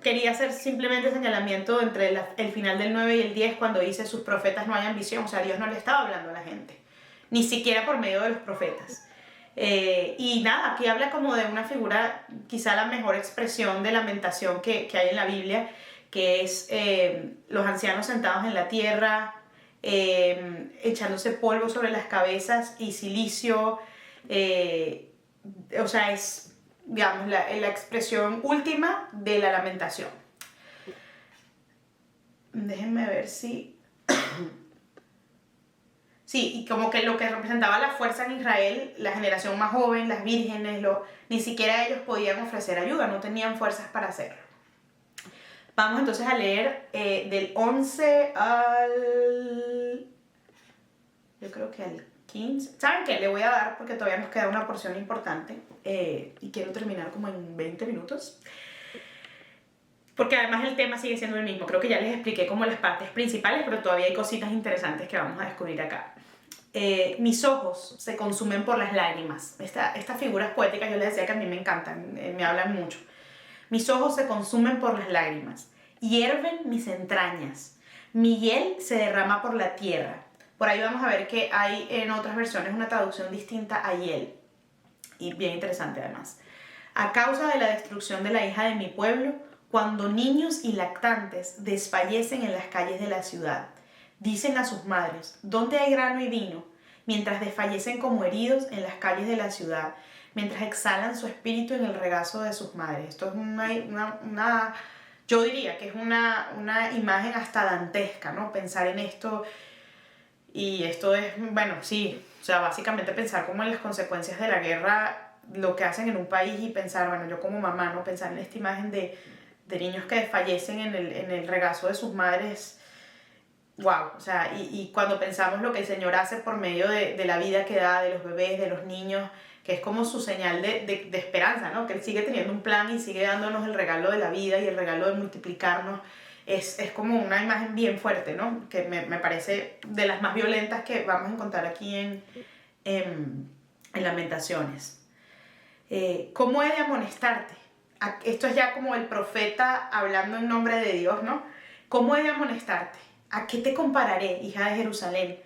Quería hacer simplemente señalamiento entre el final del 9 y el 10 cuando dice sus profetas no hayan visión. O sea, Dios no le estaba hablando a la gente, ni siquiera por medio de los profetas. Y nada, aquí habla como de una figura, quizá la mejor expresión de lamentación que hay en la Biblia, que es los ancianos sentados en la tierra, echándose polvo sobre las cabezas y silicio. O sea, es, digamos, la expresión última de la lamentación. Déjenme ver si... Sí, y como que lo que representaba la fuerza en Israel, la generación más joven, las vírgenes, ni siquiera ellos podían ofrecer ayuda, no tenían fuerzas para hacerlo. Vamos entonces a leer del 11 al... yo creo que al 15. ¿Saben qué? Le voy a dar porque todavía nos queda una porción importante y quiero terminar como en 20 minutos. Porque además el tema sigue siendo el mismo. Creo que ya les expliqué como las partes principales, pero todavía hay cositas interesantes que vamos a descubrir acá. Mis ojos se consumen por las lágrimas. Estas figuras poéticas yo les decía que a mí me encantan, me hablan mucho. Mis ojos se consumen por las lágrimas, hierven mis entrañas, mi hiel se derrama por la tierra. Por ahí vamos a ver que hay en otras versiones una traducción distinta a hiel, y bien interesante además. A causa de la destrucción de la hija de mi pueblo, cuando niños y lactantes desfallecen en las calles de la ciudad, dicen a sus madres, ¿dónde hay grano y vino? Mientras desfallecen como heridos en las calles de la ciudad, mientras exhalan su espíritu en el regazo de sus madres. Esto es yo diría que es una imagen hasta dantesca, ¿no? Pensar en esto, y esto es, bueno, sí, o sea, básicamente pensar como en las consecuencias de la guerra, lo que hacen en un país y pensar, bueno, yo como mamá, ¿no? Pensar en esta imagen de niños que desfallecen en el regazo de sus madres. Wow, o sea, y cuando pensamos lo que el Señor hace por medio de la vida que da, de los bebés, de los niños, que es como su señal de esperanza, ¿no? Que Él sigue teniendo un plan y sigue dándonos el regalo de la vida y el regalo de multiplicarnos. Es como una imagen bien fuerte, ¿no? Que me parece de las más violentas que vamos a encontrar aquí en Lamentaciones. ¿Cómo he de amonestarte? Esto es ya como el profeta hablando en nombre de Dios, ¿no? ¿Cómo he de amonestarte? ¿A qué te compararé, hija de Jerusalén?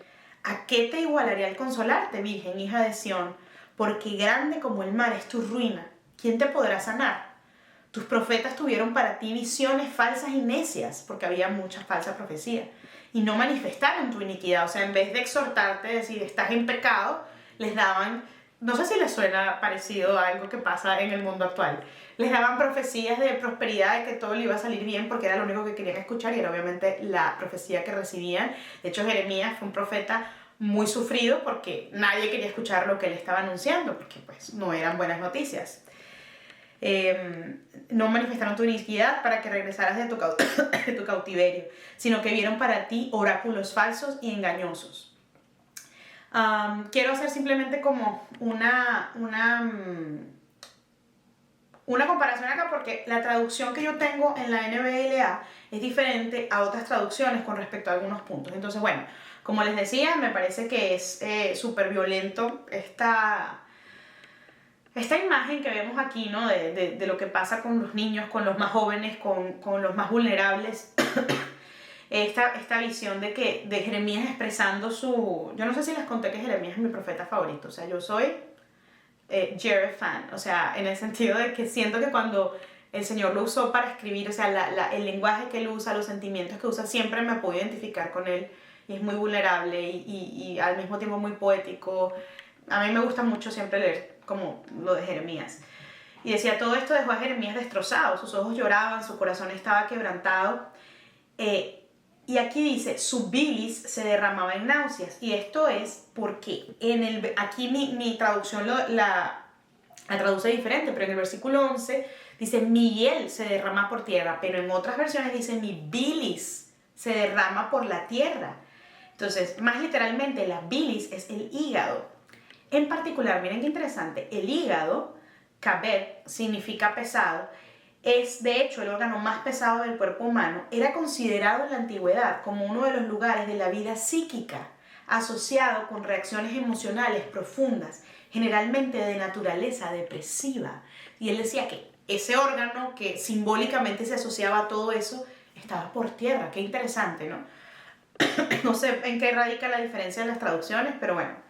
¿A qué te igualaré al consolarte, virgen, hija de Sión? Porque grande como el mar es tu ruina. ¿Quién te podrá sanar? Tus profetas tuvieron para ti visiones falsas y necias, porque había muchas falsas profecías, y no manifestaron tu iniquidad. O sea, en vez de exhortarte, decir, estás en pecado, les daban, no sé si les suena parecido a algo que pasa en el mundo actual, les daban profecías de prosperidad, de que todo le iba a salir bien, porque era lo único que querían escuchar, y era obviamente la profecía que recibían. De hecho, Jeremías fue un profeta muy sufrido, porque nadie quería escuchar lo que él estaba anunciando, porque pues no eran buenas noticias. No manifestaron tu iniquidad para que regresaras de tu cautiverio, sino que vieron para ti oráculos falsos y engañosos. Quiero hacer simplemente como una comparación acá, porque la traducción que yo tengo en la NBLA es diferente a otras traducciones con respecto a algunos puntos. Entonces, bueno, como les decía, me parece que es súper violento esta imagen que vemos aquí, ¿no? De lo que pasa con los niños, con los más jóvenes, con los más vulnerables. Esta visión de Jeremías expresando su... Yo no sé si les conté que Jeremías es mi profeta favorito. O sea, yo soy Jared fan. O sea, en el sentido de que siento que cuando el Señor lo usó para escribir, o sea, el lenguaje que él usa, los sentimientos que usa, siempre me puedo identificar con él. Y es muy vulnerable y al mismo tiempo muy poético. A mí me gusta mucho siempre leer como lo de Jeremías. Y decía, todo esto dejó a Jeremías destrozado, sus ojos lloraban, su corazón estaba quebrantado. Y aquí dice, su bilis se derramaba en náuseas. Y esto es porque aquí mi traducción la traduce diferente, pero en el versículo 11 dice, mi hiel se derrama por tierra, pero en otras versiones dice, mi bilis se derrama por la tierra. Entonces, más literalmente, la bilis es el hígado. En particular, miren qué interesante, el hígado, kabed, significa pesado, es de hecho el órgano más pesado del cuerpo humano. Era considerado en la antigüedad como uno de los lugares de la vida psíquica, asociado con reacciones emocionales profundas, generalmente de naturaleza depresiva. Y él decía que ese órgano que simbólicamente se asociaba a todo eso estaba por tierra. Qué interesante, ¿no? No sé en qué radica la diferencia de las traducciones, pero bueno.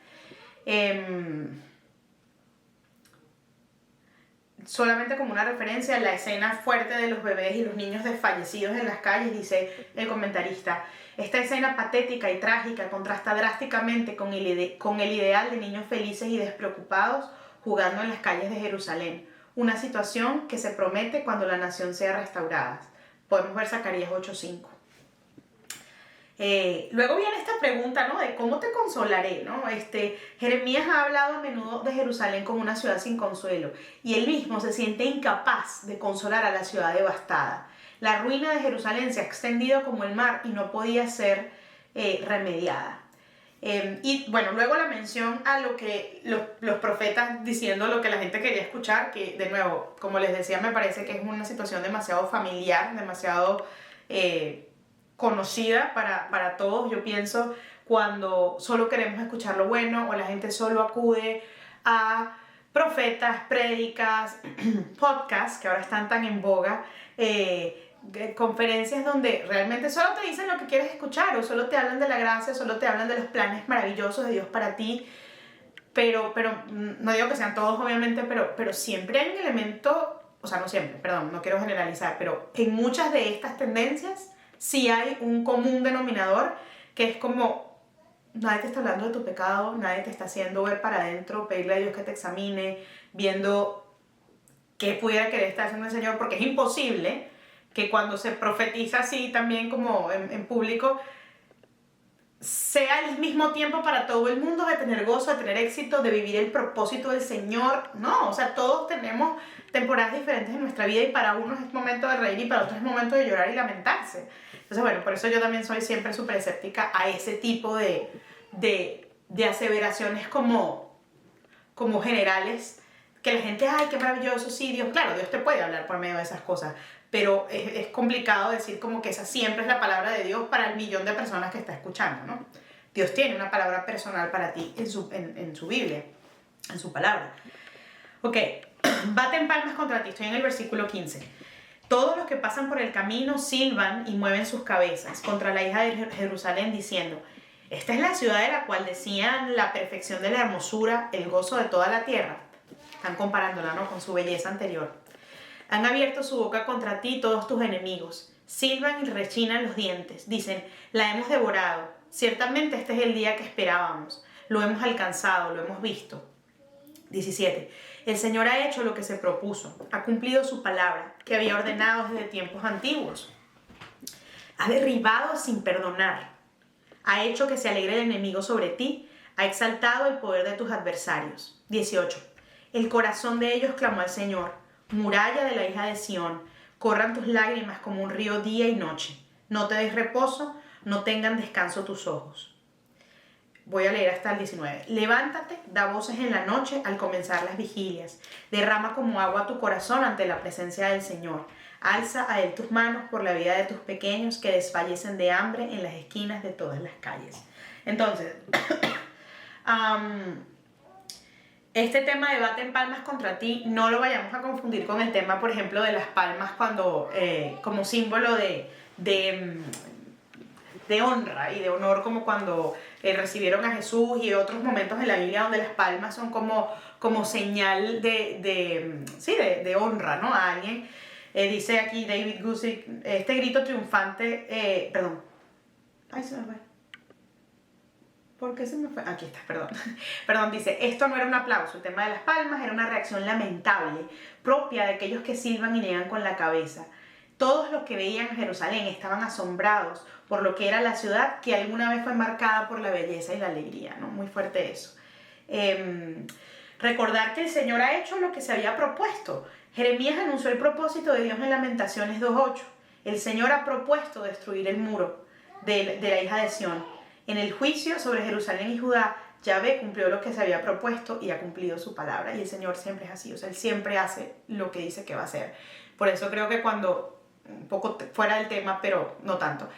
Solamente como una referencia a la escena fuerte de los bebés y los niños desfallecidos en las calles, dice el comentarista. Esta escena patética y trágica contrasta drásticamente con el ideal de niños felices y despreocupados jugando en las calles de Jerusalén. Una situación que se promete cuando la nación sea restaurada. Podemos ver Zacarías 8:5. Luego viene esta pregunta, ¿no? De cómo te consolaré, ¿no? Jeremías ha hablado a menudo de Jerusalén como una ciudad sin consuelo y él mismo se siente incapaz de consolar a la ciudad devastada. La ruina de Jerusalén se ha extendido como el mar y no podía ser remediada. Y bueno, luego la mención a lo que los profetas diciendo lo que la gente quería escuchar, que de nuevo, como les decía, me parece que es una situación demasiado familiar, demasiado conocida para todos. Yo pienso cuando solo queremos escuchar lo bueno o la gente solo acude a profetas, prédicas, podcasts que ahora están tan en boga, conferencias donde realmente solo te dicen lo que quieres escuchar o solo te hablan de la gracia, solo te hablan de los planes maravillosos de Dios para ti, pero no digo que sean todos obviamente, pero siempre hay un elemento, o sea, no siempre, perdón, no quiero generalizar, pero en muchas de estas tendencias sí hay un común denominador que es como, nadie te está hablando de tu pecado, nadie te está haciendo ver para adentro, pedirle a Dios que te examine, viendo qué pudiera querer estar haciendo el Señor, porque es imposible que cuando se profetiza así también como en público, sea al mismo tiempo para todo el mundo de tener gozo, de tener éxito, de vivir el propósito del Señor. No, o sea, todos tenemos temporadas diferentes en nuestra vida y para unos es momento de reír y para otros es momento de llorar y lamentarse. Entonces, bueno, por eso yo también soy siempre súper escéptica a ese tipo de aseveraciones como generales, que la gente, ay, qué maravilloso, sí, Dios, claro, Dios te puede hablar por medio de esas cosas, pero es complicado decir como que esa siempre es la palabra de Dios para el millón de personas que está escuchando, ¿no? Dios tiene una palabra personal para ti en su Biblia, en su palabra. Ok, baten palmas contra ti, estoy en el versículo 15. Todos los que pasan por el camino silban y mueven sus cabezas contra la hija de Jerusalén diciendo, esta es la ciudad de la cual decían la perfección de la hermosura, el gozo de toda la tierra. Están comparándola, ¿no?, con su belleza anterior. Han abierto su boca contra ti todos tus enemigos. Silban y rechinan los dientes. Dicen, la hemos devorado. Ciertamente este es el día que esperábamos. Lo hemos alcanzado, lo hemos visto. 17. El Señor ha hecho lo que se propuso. Ha cumplido su palabra, que había ordenado desde tiempos antiguos. Ha derribado sin perdonar. Ha hecho que se alegre el enemigo sobre ti. Ha exaltado el poder de tus adversarios. 18. El corazón de ellos clamó al Señor. Muralla de la hija de Sión, corran tus lágrimas como un río día y noche. No te des reposo, no tengan descanso tus ojos. Voy a leer hasta el 19. Levántate, da voces en la noche al comenzar las vigilias. Derrama como agua tu corazón ante la presencia del Señor. Alza a Él tus manos por la vida de tus pequeños que desfallecen de hambre en las esquinas de todas las calles. Entonces, este tema de baten palmas contra ti, no lo vayamos a confundir con el tema, por ejemplo, de las palmas cuando, como símbolo de honra y de honor, como cuando recibieron a Jesús y otros momentos en la Biblia donde las palmas son como señal de honra, ¿no?, a alguien. Dice aquí David Gusick, este grito triunfante, perdón, ay, se me fue. ¿Por qué se me fue? Aquí está, perdón. Perdón, dice, esto no era un aplauso, el tema de las palmas era una reacción lamentable, propia de aquellos que silban y niegan con la cabeza. Todos los que veían a Jerusalén estaban asombrados por lo que era la ciudad que alguna vez fue marcada por la belleza y la alegría, ¿no? Muy fuerte eso. Recordar que el Señor ha hecho lo que se había propuesto. Jeremías anunció el propósito de Dios en Lamentaciones 2:8. El Señor ha propuesto destruir el muro de la hija de Sión. En el juicio sobre Jerusalén y Judá, Yahvé cumplió lo que se había propuesto y ha cumplido su palabra. Y el Señor siempre es así, o sea, Él siempre hace lo que dice que va a hacer. Por eso creo que cuando, un poco fuera del tema, pero no tanto,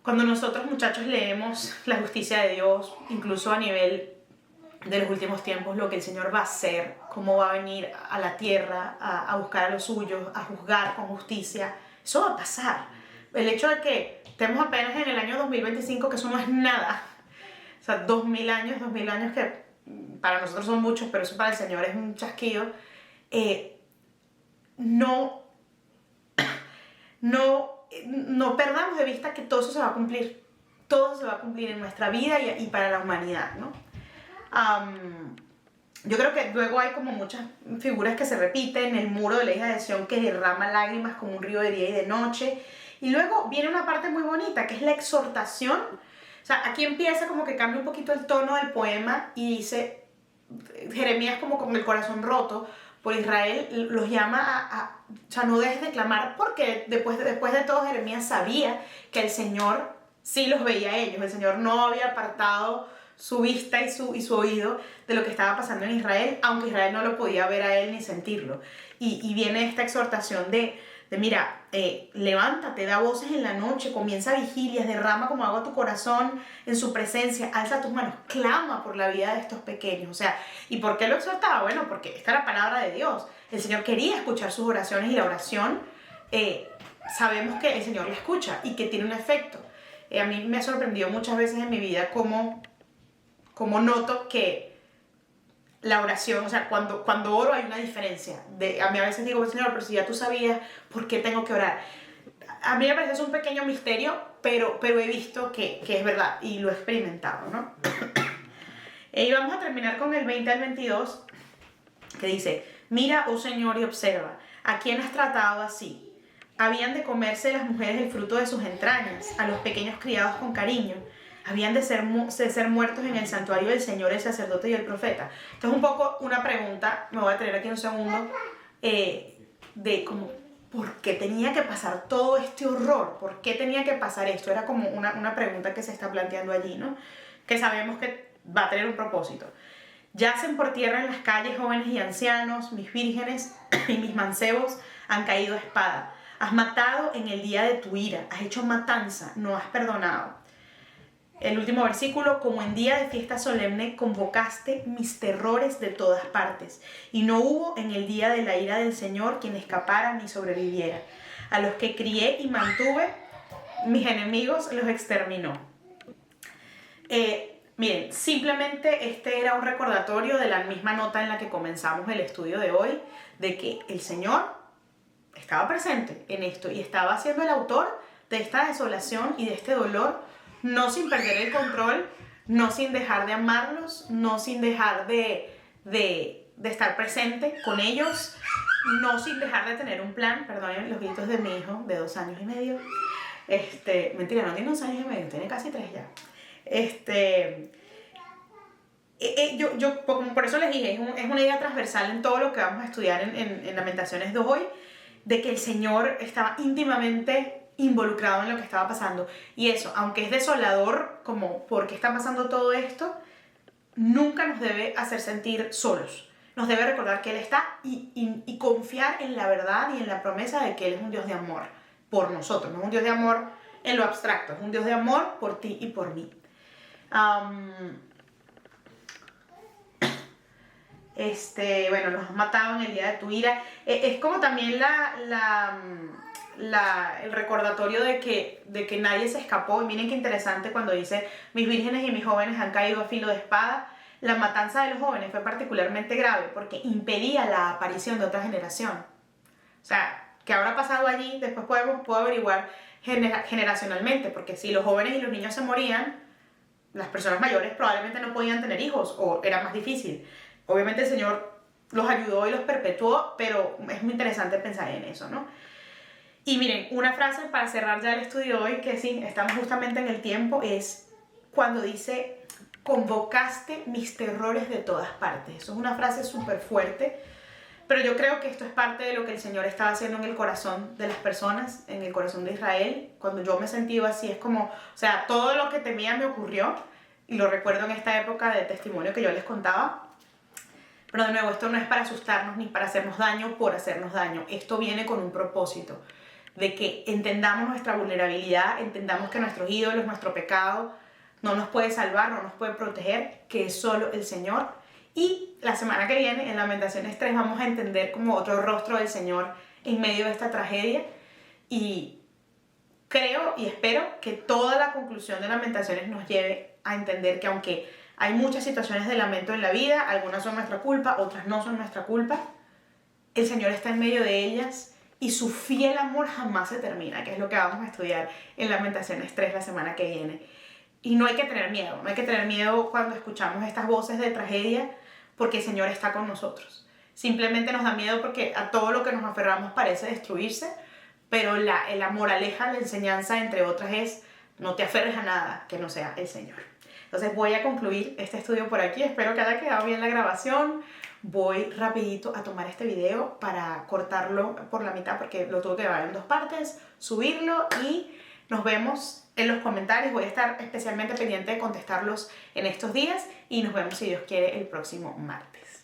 cuando nosotros muchachos leemos la justicia de Dios, incluso a nivel de los últimos tiempos, lo que el Señor va a hacer, cómo va a venir a la tierra a buscar a los suyos, a juzgar con justicia, eso va a pasar. El hecho de que estemos apenas en el año 2025, que eso no es nada, o sea, 2000 años que para nosotros son muchos, pero eso para el Señor es un chasquido, no perdamos de vista que todo eso se va a cumplir, todo se va a cumplir en nuestra vida y para la humanidad, ¿no? Yo creo que luego hay como muchas figuras que se repiten, el muro de la hija de Sión que derrama lágrimas como un río de día y de noche, y luego viene una parte muy bonita que es la exhortación. O sea, aquí empieza como que cambia un poquito el tono del poema y dice, Jeremías como con el corazón roto por Israel, los llama o sea, no dejes de clamar, porque después de todo Jeremías sabía que el Señor sí los veía a ellos, el Señor no había apartado su vista y su oído de lo que estaba pasando en Israel, aunque Israel no lo podía ver a él ni sentirlo. Y viene esta exhortación de mira, levántate, da voces en la noche, comienza vigilias, derrama como agua tu corazón en su presencia, alza tus manos, clama por la vida de estos pequeños. O sea, ¿y por qué lo exhortaba? Bueno, porque esta es la palabra de Dios. El Señor quería escuchar sus oraciones y la oración, sabemos que el Señor la escucha y que tiene un efecto. A mí me ha sorprendido muchas veces en mi vida cómo noto que la oración, o sea, cuando oro hay una diferencia. A mí a veces digo, Señor, pero si ya tú sabías, ¿por qué tengo que orar? A mí me parece un pequeño misterio, pero he visto que es verdad y lo he experimentado, ¿no? Y vamos a terminar con el 20 al 22, que dice, mira, oh Señor, y observa, ¿a quién has tratado así? Habían de comerse las mujeres el fruto de sus entrañas, a los pequeños criados con cariño. Habían de ser muertos en el santuario del Señor, el sacerdote y el profeta. Esto es un poco una pregunta, me voy a tener aquí un segundo, de como, ¿por qué tenía que pasar todo este horror? ¿Por qué tenía que pasar esto? Era como una pregunta que se está planteando allí, ¿no? Que sabemos que va a tener un propósito. Yacen por tierra en las calles jóvenes y ancianos, mis vírgenes y mis mancebos han caído a espada. Has matado en el día de tu ira, has hecho matanza, no has perdonado. El último versículo, como en día de fiesta solemne convocaste mis terrores de todas partes, y no hubo en el día de la ira del Señor quien escapara ni sobreviviera. A los que crié y mantuve, mis enemigos los exterminó. Miren, simplemente este era un recordatorio de la misma nota en la que comenzamos el estudio de hoy, de que el Señor estaba presente en esto y estaba siendo el autor de esta desolación y de este dolor, no sin perder el control, no sin dejar de amarlos, no sin dejar de estar presente con ellos, no sin dejar de tener un plan. Perdonen los gritos de mi hijo de 2 años y medio. Mentira, no tiene 2 años y medio, tiene casi 3 ya. Yo por eso les dije, es una idea transversal en todo lo que vamos a estudiar en Lamentaciones 2 hoy, de que el Señor estaba íntimamente involucrado en lo que estaba pasando. Y eso, aunque es desolador, como ¿por qué está pasando todo esto?, nunca nos debe hacer sentir solos. Nos debe recordar que Él está y confiar en la verdad y en la promesa de que Él es un Dios de amor por nosotros. No es un Dios de amor en lo abstracto, es un Dios de amor por ti y por mí. Bueno, los has matado en el día de tu ira. Es como también el recordatorio de que nadie se escapó. Y miren qué interesante cuando dice, mis vírgenes y mis jóvenes han caído a filo de espada. La matanza de los jóvenes fue particularmente grave porque impedía la aparición de otra generación. O sea, ¿qué habrá pasado allí? Después puedo averiguar generacionalmente, porque si los jóvenes y los niños se morían, las personas mayores probablemente no podían tener hijos o era más difícil. Obviamente el Señor los ayudó y los perpetuó, pero es muy interesante pensar en eso, ¿no? Y miren, una frase para cerrar ya el estudio de hoy, que sí, estamos justamente en el tiempo, es cuando dice, convocaste mis terrores de todas partes. Eso es una frase súper fuerte, pero yo creo que esto es parte de lo que el Señor estaba haciendo en el corazón de las personas, en el corazón de Israel. Cuando yo me sentí así, es como, o sea, todo lo que temía me ocurrió, y lo recuerdo en esta época de testimonio que yo les contaba. Pero de nuevo, esto no es para asustarnos ni para hacernos daño por hacernos daño. Esto viene con un propósito, de que entendamos nuestra vulnerabilidad, entendamos que nuestros ídolos, nuestro pecado, no nos puede salvar, no nos puede proteger, que es solo el Señor. Y la semana que viene, en Lamentaciones 3, vamos a entender como otro rostro del Señor en medio de esta tragedia. Y creo y espero que toda la conclusión de Lamentaciones nos lleve a entender que aunque hay muchas situaciones de lamento en la vida, algunas son nuestra culpa, otras no son nuestra culpa, el Señor está en medio de ellas y su fiel amor jamás se termina, que es lo que vamos a estudiar en Lamentaciones 3 la semana que viene. Y no hay que tener miedo, no hay que tener miedo cuando escuchamos estas voces de tragedia, porque el Señor está con nosotros. Simplemente nos da miedo porque a todo lo que nos aferramos parece destruirse, pero la moraleja, la enseñanza, entre otras, es no te aferres a nada que no sea el Señor. Entonces voy a concluir este estudio por aquí, espero que haya quedado bien la grabación. Voy rapidito a tomar este video para cortarlo por la mitad porque lo tuve que grabar en 2 partes, subirlo y nos vemos en los comentarios. Voy a estar especialmente pendiente de contestarlos en estos días y nos vemos, si Dios quiere, el próximo martes.